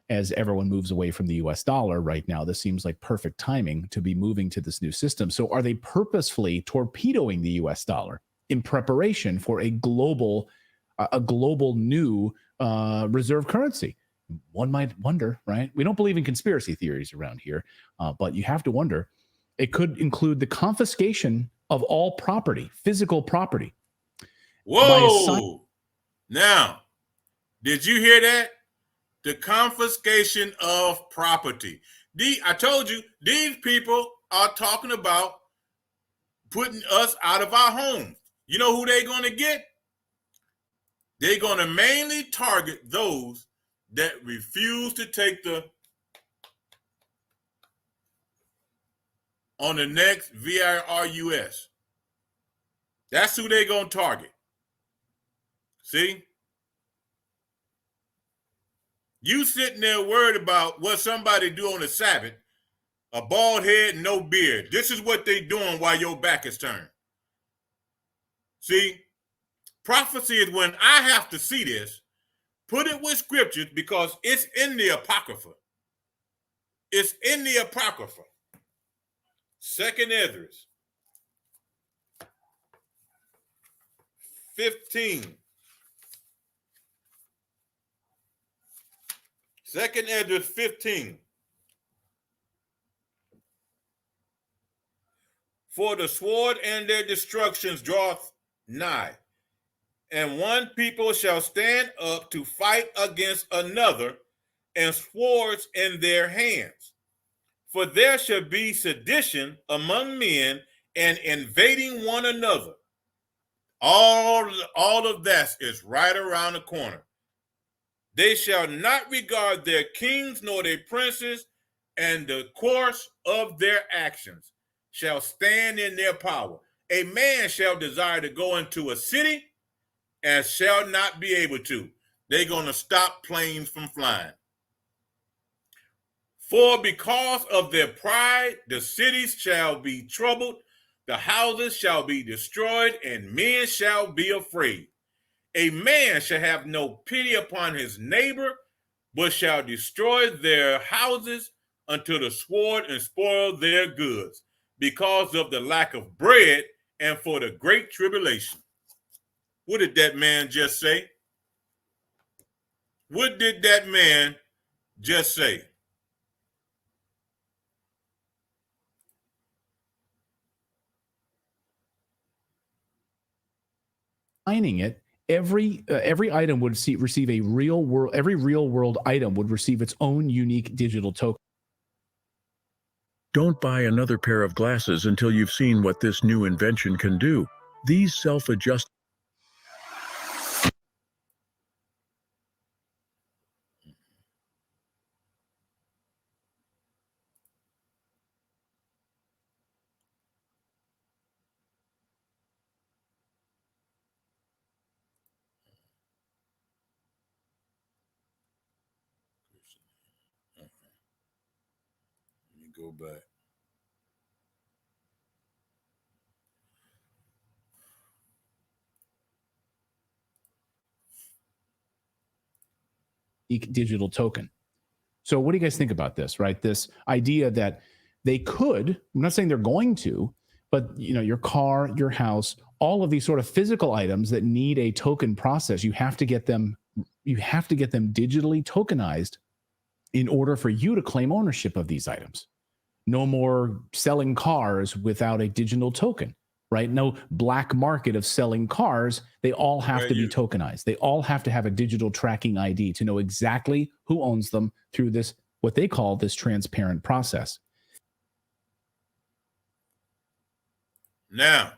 As everyone moves away from the US dollar right now, this seems like perfect timing to be moving to this new system. So are they purposefully torpedoing the US dollar in preparation for a global new reserve currency? One might wonder, right? We don't believe in conspiracy theories around here, but you have to wonder. It could include the confiscation of all property, physical property. Whoa! Now, did you hear that? The confiscation of property. I told you, these people are talking about putting us out of our homes. You know who they're going to get? They're going to mainly target those that refuse to take on the next VIRUS. That's who they're going to target. See? You sitting there worried about what somebody do on the Sabbath, a bald head and no beard. This is what they doing while your back is turned. See? Prophecy is when I have to see this, put it with scriptures because it's in the Apocrypha. It's in the Apocrypha. 2nd Esdras 15. 2nd Esdras 15. For the sword and their destructions draweth nigh, and one people shall stand up to fight against another, and swords in their hands. For there shall be sedition among men, and invading one another. All of that is right around the corner. They shall not regard their kings nor their princes, and the course of their actions shall stand in their power. A man shall desire to go into a city and shall not be able to. They're going to stop planes from flying. For because of their pride, the cities shall be troubled, the houses shall be destroyed, and men shall be afraid. A man shall have no pity upon his neighbor, but shall destroy their houses unto the sword and spoil their goods, because of the lack of bread and for the great tribulation. What did that man just say? What did that man just say? Signing it, every item would receive a real world. Every real world item would receive its own unique digital token. Don't buy another pair of glasses until you've seen what this new invention can do. These self-adjust. Let me go back. Digital token. So what do you guys think about this, right? This idea that they could, I'm not saying they're going to, but your car, your house, all of these sort of physical items that need a token process, you have to get them digitally tokenized in order for you to claim ownership of these items. No more selling cars without a digital token, right? No black market of selling cars. They all have to be tokenized. They all have to have a digital tracking ID to know exactly who owns them through this, what they call this transparent process. Now,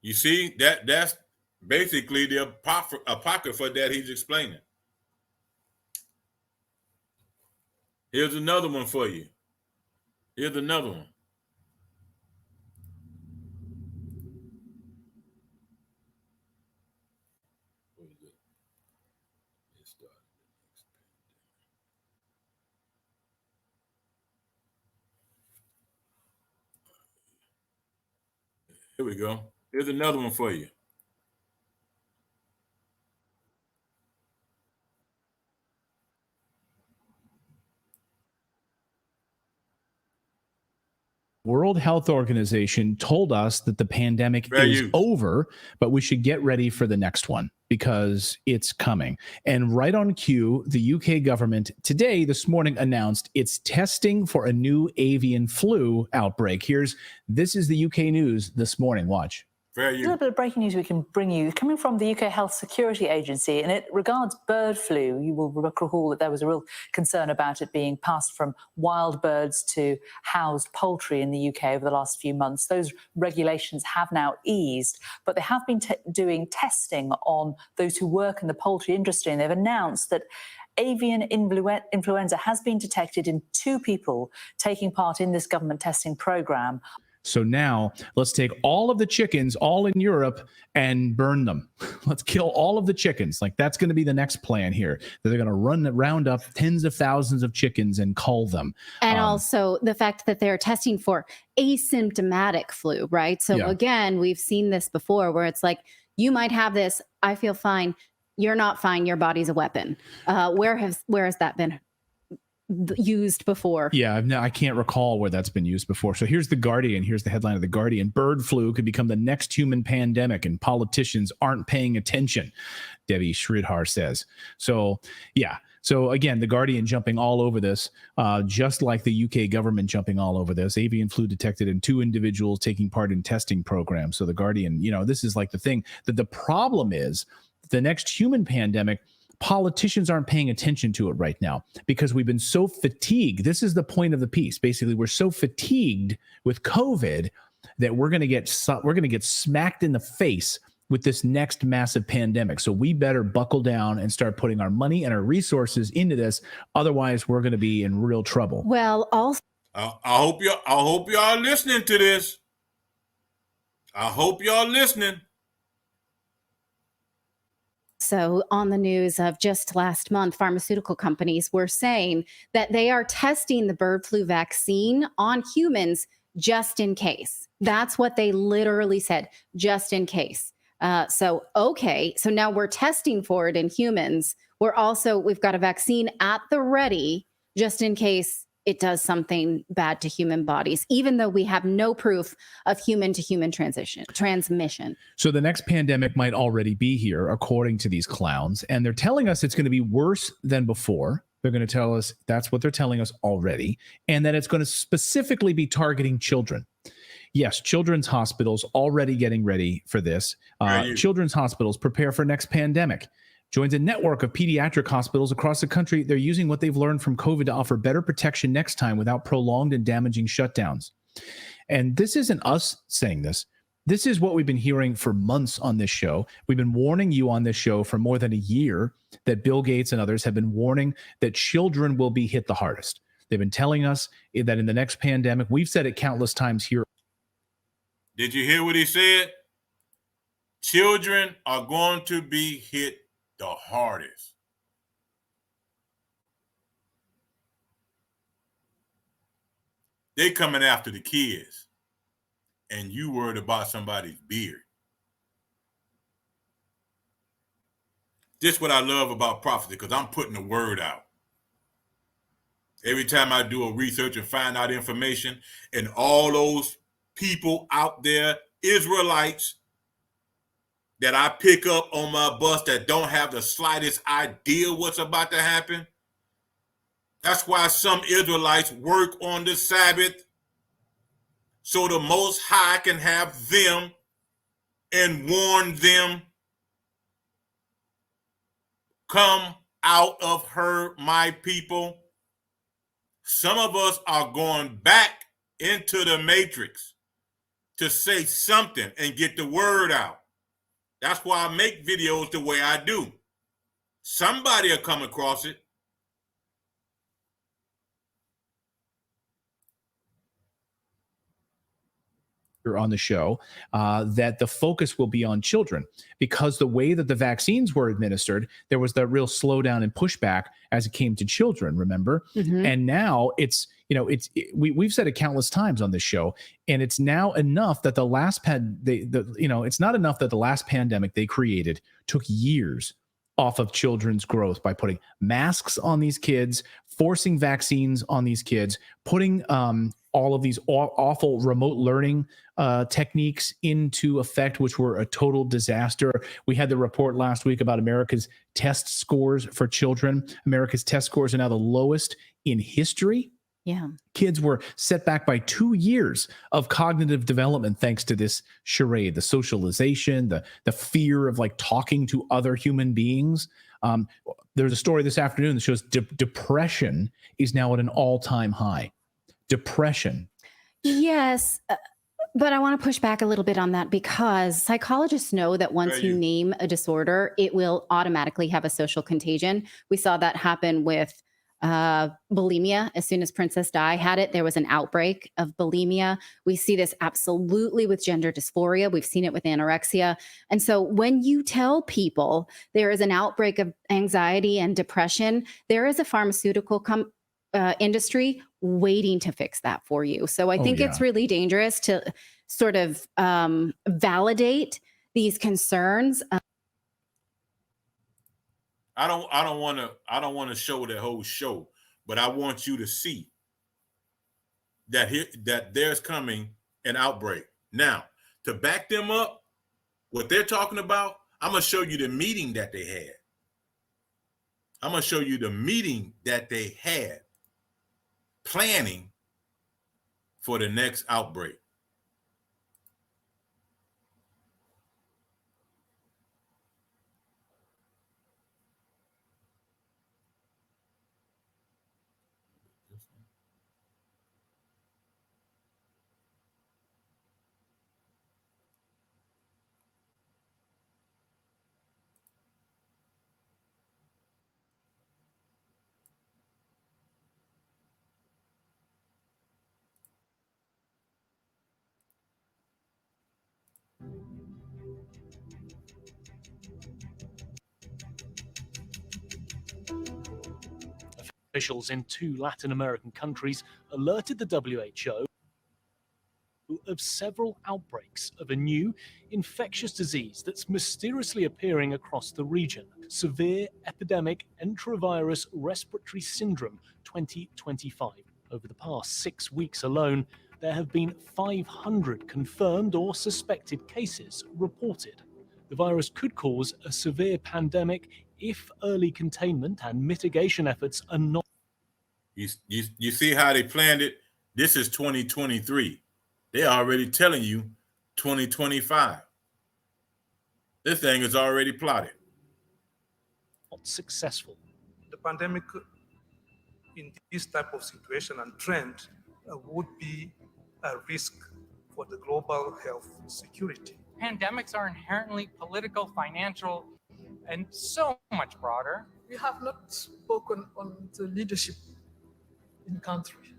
you see that's basically the apocrypha that he's explaining. Here's another one for you. Here's another one. What is it? It started. Here we go. Here's another one for you. World Health Organization told us that the pandemic is over, but we should get ready for the next one because it's coming. And right on cue, the UK government today, this morning, announced it's testing for a new avian flu outbreak. This is the UK news this morning. Watch. A little bit of breaking news we can bring you, coming from the UK Health Security Agency, and it regards bird flu. You will recall that there was a real concern about it being passed from wild birds to housed poultry in the UK over the last few months. Those regulations have now eased, but they have been doing testing on those who work in the poultry industry, and they've announced that avian influenza has been detected in 2 people taking part in this government testing program. So now let's take all of the chickens all in Europe and burn them. Let's kill all of the chickens. Like that's going to be the next plan here. They're going to round up tens of thousands of chickens and cull them. And also the fact that they're testing for asymptomatic flu, right? So again, we've seen this before where it's like, you might have this, I feel fine. You're not fine. Your body's a weapon. Where has that been used before. Yeah, I can't recall where that's been used before. So here's The Guardian. Here's the headline of The Guardian. Bird flu could become the next human pandemic and politicians aren't paying attention, Debbie Sridhar says. So, yeah. So again, The Guardian jumping all over this, just like the UK government jumping all over this. Avian flu detected in 2 individuals taking part in testing programs. So The Guardian, this is like the thing that the problem is the next human pandemic, politicians aren't paying attention to it right now because we've been so fatigued. This is the point of the piece. Basically, we're so fatigued with COVID that we're going to get smacked in the face with this next massive pandemic. So we better buckle down and start putting our money and our resources into this. Otherwise, we're going to be in real trouble. Well, also, I hope y'all listening to this. I hope y'all listening. So on the news of just last month, pharmaceutical companies were saying that they are testing the bird flu vaccine on humans just in case. That's what they literally said, just in case. So now we're testing for it in humans. We've got a vaccine at the ready just in case it does something bad to human bodies, even though we have no proof of human to human transmission. So the next pandemic might already be here, according to these clowns. And they're telling us it's going to be worse than before. They're going to tell us that's what they're telling us already. And that it's going to specifically be targeting children. Yes, children's hospitals already getting ready for this. Children's hospitals prepare for next pandemic. Joins a network of pediatric hospitals across the country. They're using what they've learned from COVID to offer better protection next time without prolonged and damaging shutdowns. And this isn't us saying this. This is what we've been hearing for months on this show. We've been warning you on this show for more than a year that Bill Gates and others have been warning that children will be hit the hardest. They've been telling us that in the next pandemic, we've said it countless times here. Did you hear what he said? Children are going to be hit the hardest. They coming after the kids, and you worried about somebody's beard. This is what I love about prophecy, because I'm putting the word out. Every time I do a research and find out information, and all those people out there, Israelites, that I pick up on my bus that don't have the slightest idea what's about to happen. That's why some Israelites work on the Sabbath, so the Most High can have them and warn them, come out of her, my people. Some of us are going back into the matrix to say something and get the word out. That's why I make videos the way I do. Somebody will come across it. On the show, that the focus will be on children, because the way that the vaccines were administered, there was that real slowdown and pushback as it came to children, remember? Mm-hmm. And now we've said it countless times on this show, and it's now enough that it's not enough that the last pandemic they created took years off of children's growth by putting masks on these kids, forcing vaccines on these kids, putting all of these awful remote learning techniques into effect, which were a total disaster. We had the report last week about America's test scores for children. America's test scores are now the lowest in history. Yeah. Kids were set back by 2 years of cognitive development thanks to this charade, the socialization, the fear of like talking to other human beings. There's a story this afternoon that shows depression is now at an all-time high. Depression. Yes. But I want to push back a little bit on that, because psychologists know that once you name a disorder, it will automatically have a social contagion. We saw that happen with bulimia. As soon as Princess Di had it, there was an outbreak of bulimia. We see this absolutely with gender dysphoria. We've seen it with anorexia. And so when you tell people there is an outbreak of anxiety and depression, there is a pharmaceutical industry waiting to fix that for you. So I think it's really dangerous to sort of validate these concerns. I don't want to show that whole show, but I want you to see that there's coming an outbreak. Now, to back them up, what they're talking about, I'm going to show you the meeting that they had. I'm going to show you the meeting that they had planning for the next outbreak. Officials in 2 Latin American countries alerted the WHO of several outbreaks of a new infectious disease that's mysteriously appearing across the region. Severe epidemic enterovirus respiratory syndrome 2025. Over the past 6 weeks alone, there have been 500 confirmed or suspected cases reported. The virus could cause a severe pandemic if early containment and mitigation efforts are not. You see how they planned it? This is 2023. They're already telling you 2025. This thing is already plotted. Not successful. The pandemic in this type of situation and trend would be a risk for the global health security. Pandemics are inherently political, financial, and so much broader. We have not spoken on the leadership in country.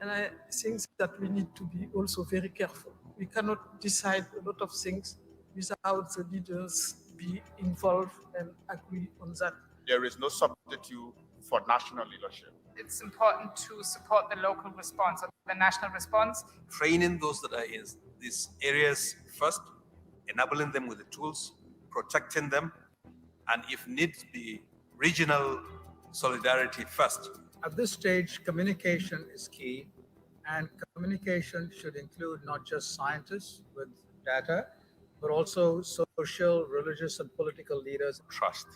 And I think that we need to be also very careful. We cannot decide a lot of things without the leaders be involved and agree on that. There is no substitute for national leadership. It's important to support the local response or the national response. Training those that are in these areas first, enabling them with the tools, protecting them, and if needs be, regional solidarity first. At this stage, communication is key, and communication should include not just scientists with data, but also social, religious, and political leaders. Trust.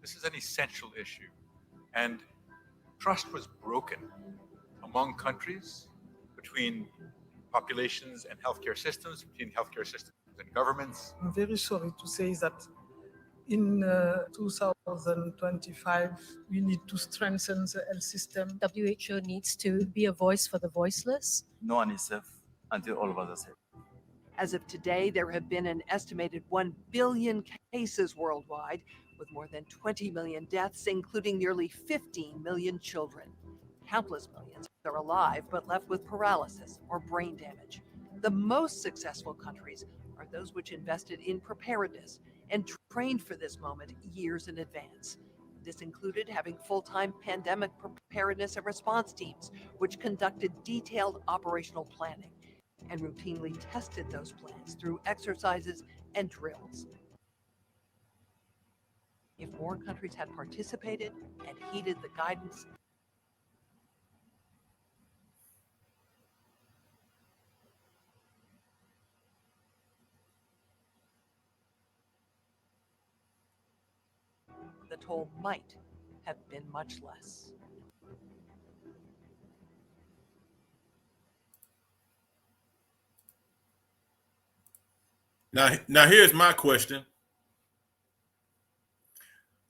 This is an essential issue. And trust was broken among countries, between populations and healthcare systems, between healthcare systems and governments. I'm very sorry to say that in 2025, we need to strengthen the health system. WHO needs to be a voice for the voiceless. No one is safe until all of us are safe. As of today, there have been an estimated 1 billion cases worldwide, with more than 20 million deaths, including nearly 15 million children. Countless millions are alive, but left with paralysis or brain damage. The most successful countries are those which invested in preparedness and trained for this moment years in advance. This included having full-time pandemic preparedness and response teams, which conducted detailed operational planning and routinely tested those plans through exercises and drills. If more countries had participated and heeded the guidance, the toll might have been much less. Now here's my question.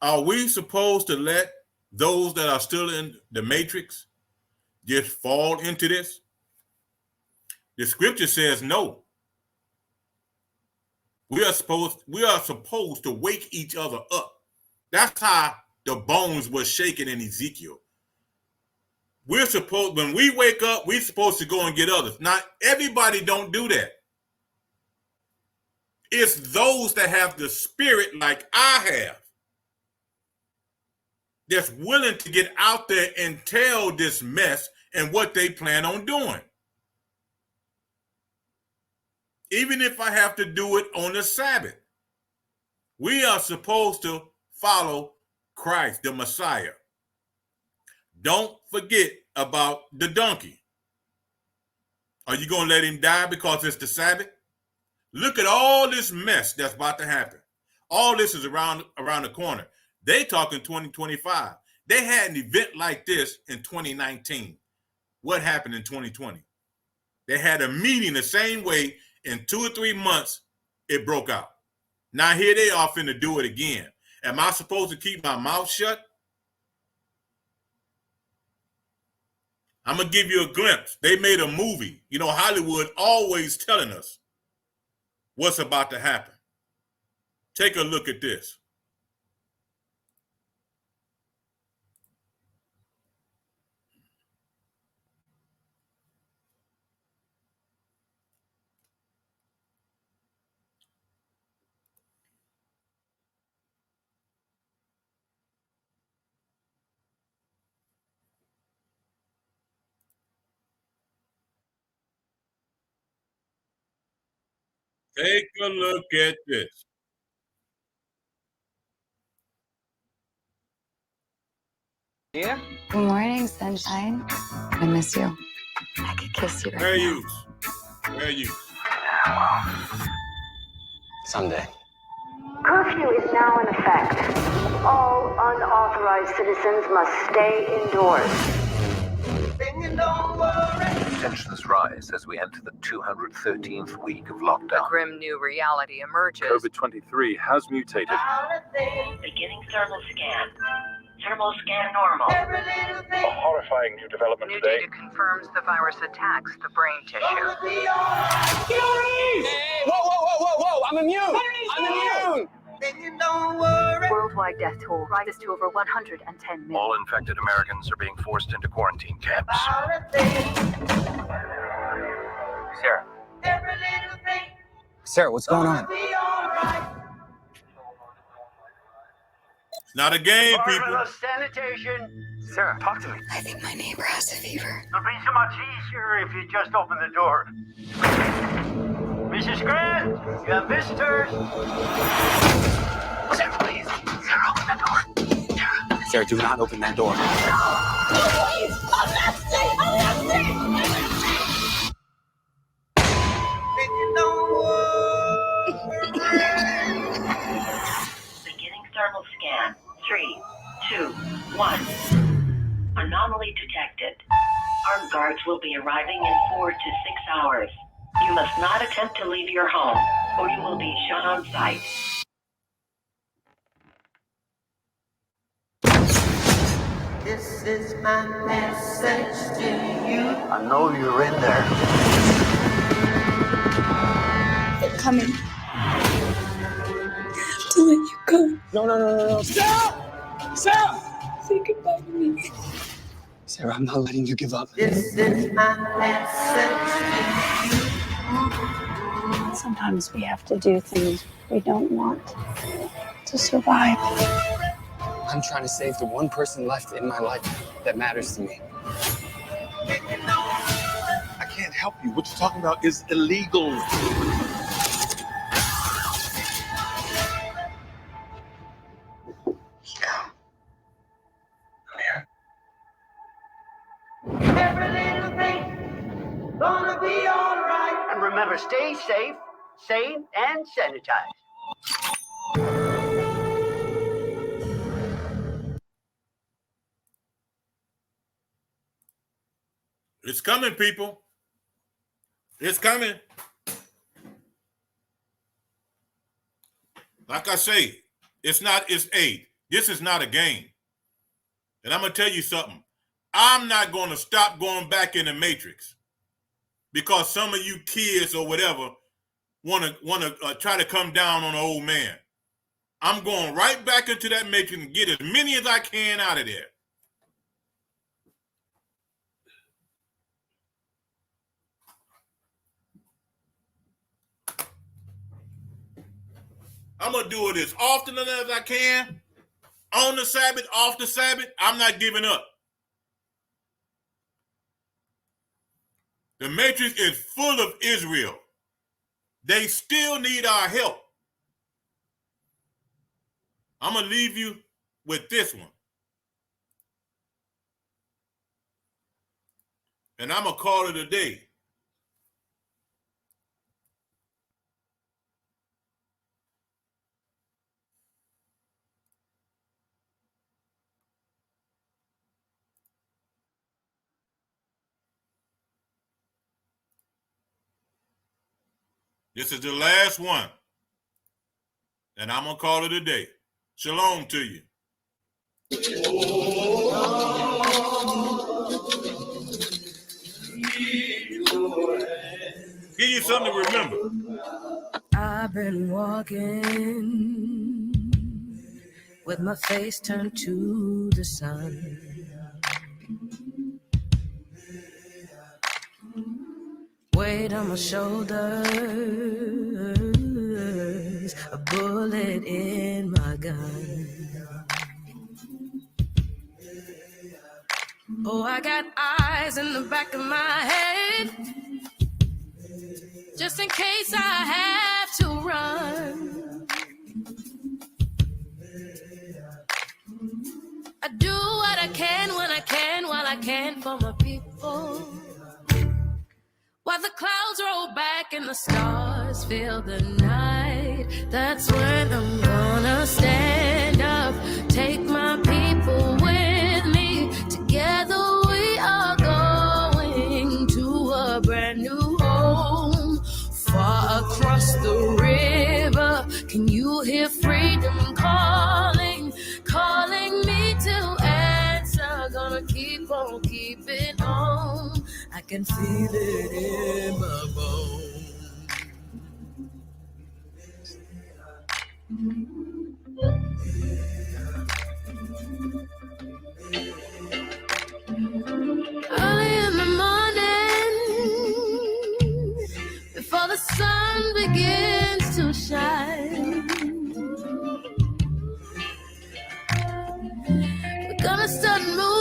Are we supposed to let those that are still in the matrix just fall into this? The scripture says no. We are supposed to wake each other up. That's how the bones were shaken in Ezekiel. When we wake up, we're supposed to go and get others. Now, everybody don't do that. It's those that have the spirit like I have, that's willing to get out there and tell this mess and what they plan on doing. Even if I have to do it on the Sabbath. We are supposed to follow Christ, the Messiah. Don't forget about the donkey. Are you going to let him die because it's the Sabbath? Look at all this mess that's about to happen. All this is around the corner. They talking 2025. They had an event like this in 2019. What happened in 2020? They had a meeting the same way. In 2 or 3 months, it broke out. Now here they are finna do it again. Am I supposed to keep my mouth shut? I'm going to give you a glimpse. They made a movie. You know, Hollywood always telling us what's about to happen. Take a look at this. Take a look at this. Yeah. Good morning, sunshine. I miss you. I could kiss you right Fair now. use. Fair use. Someday. Curfew is now in effect. All unauthorized citizens must stay indoors. Tensions rise as we enter the 213th week of lockdown. A grim new reality emerges. COVID-23 has mutated. Beginning thermal scan. Thermal scan normal. A horrifying new development New today. data confirms the virus attacks the brain tissue. Whoa! I'm immune! I'm immune! Worldwide death toll rises to over 110 million. All infected Americans are being forced into quarantine camps. Sarah. Sarah, what's going on? It's not a game, people. Sanitation. Sarah, talk to me. I think my neighbor has a fever. It'll be so much easier if you just open the door. Mrs. Grant, you have visitors. Sarah, please. Sarah, open that door. Sarah, do not open that door. Beginning thermal scan. 3, 2, 1. Anomaly detected. Armed guards will be arriving in 4 to 6 hours. You must not attempt to leave your home, or you will be shot on sight. This is my message to you. I know you're in there. They're coming. To let you go. No. Sarah! Sarah! Say goodbye to me. Sarah, I'm not letting you give up. This is my message to you. Sometimes we have to do things we don't want to survive. I'm trying to save the one person left in my life that matters to me. I can't help you. What you're talking about is illegal. Every little thing gonna be alright. And remember, stay safe, sane, and sanitized. It's coming, people. It's coming. Like I say, this is not a game. And I'm going to tell you something. I'm not going to stop going back in the Matrix because some of you kids or whatever want to try to come down on an old man. I'm going right back into that Matrix and get as many as I can out of there. I'm going to do it as often as I can. On the Sabbath, off the Sabbath, I'm not giving up. The Matrix is full of Israel. They still need our help. I'm going to leave you with this one. And I'm going to call it a day. This is the last one. And I'm going to call it a day. Shalom to you. Give you something to remember. I've been walking with my face turned to the sun. Weight on my shoulders, a bullet in my gun. Oh, I got eyes in the back of my head, just in case I have to run. I do what I can when I can, while I can for my people. While the clouds roll back and the stars fill the night, that's when I'm gonna stand up, take my people with me. Together we are going to a brand new home, far across the river. Can you hear freedom calling, calling me to answer? Gonna keep on keeping on. I can feel it in my bones. Early in the morning, before the sun begins to shine, we're gonna start moving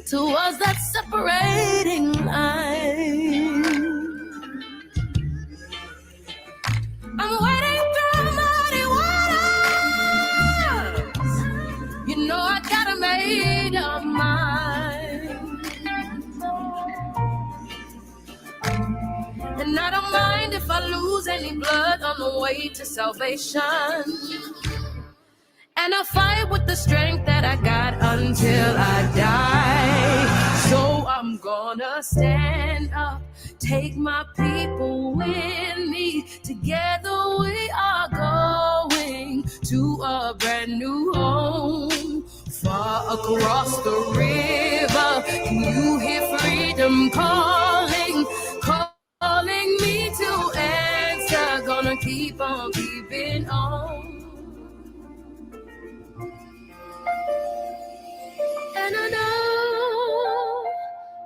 towards that separating line. I'm wading through muddy waters. You know I got a made of mine. And I don't mind if I lose any blood on the way to salvation. And I'll fight with the strength that I got until I die. So I'm gonna stand up, take my people with me. Together we are going to a brand new home, far across the river. Can you hear freedom calling, calling me to answer? Gonna keep on keeping on. And I know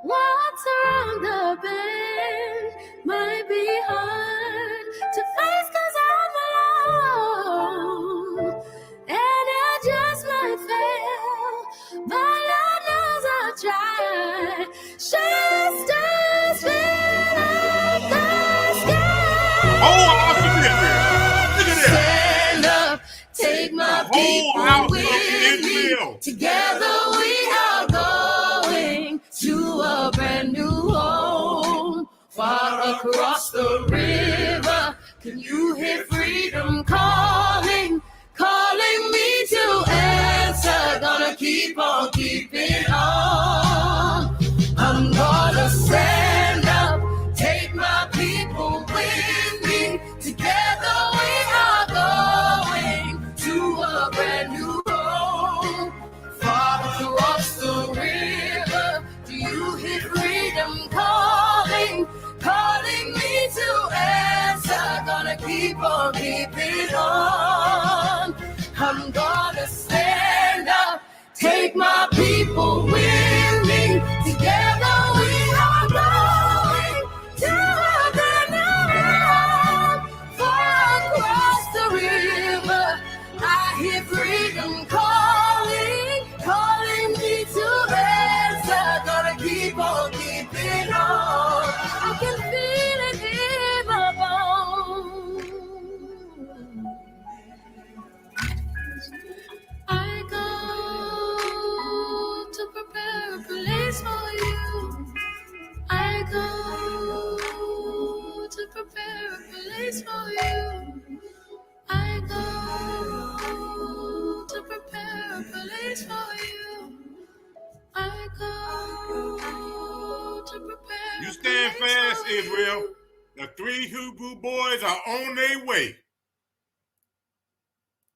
what's around the bend might be hard to face 'cause I'm alone. And I just might fail, but Lord knows I'll try. Just as fill up the sky. Oh, look at that. Stand up, take my people with me. Together we are going to a brand new home, far across the river. Can you hear freedom calling, calling me to answer? Gonna keep on keeping on. I'm gonna stand up, take my people with me. Together we are going to a brand new home, far across the river. Do you hear freedom calling, calling me to answer? Gonna keep on keeping on. I'm gonna stand up, take my people with me. Together we are going to a brand new home, far across the river. I hear freedom calling, calling me to answer. Gonna keep on keeping on. I can feel it in my bones. I go to prepare Israel. The 3 Hebrew boys are on their way.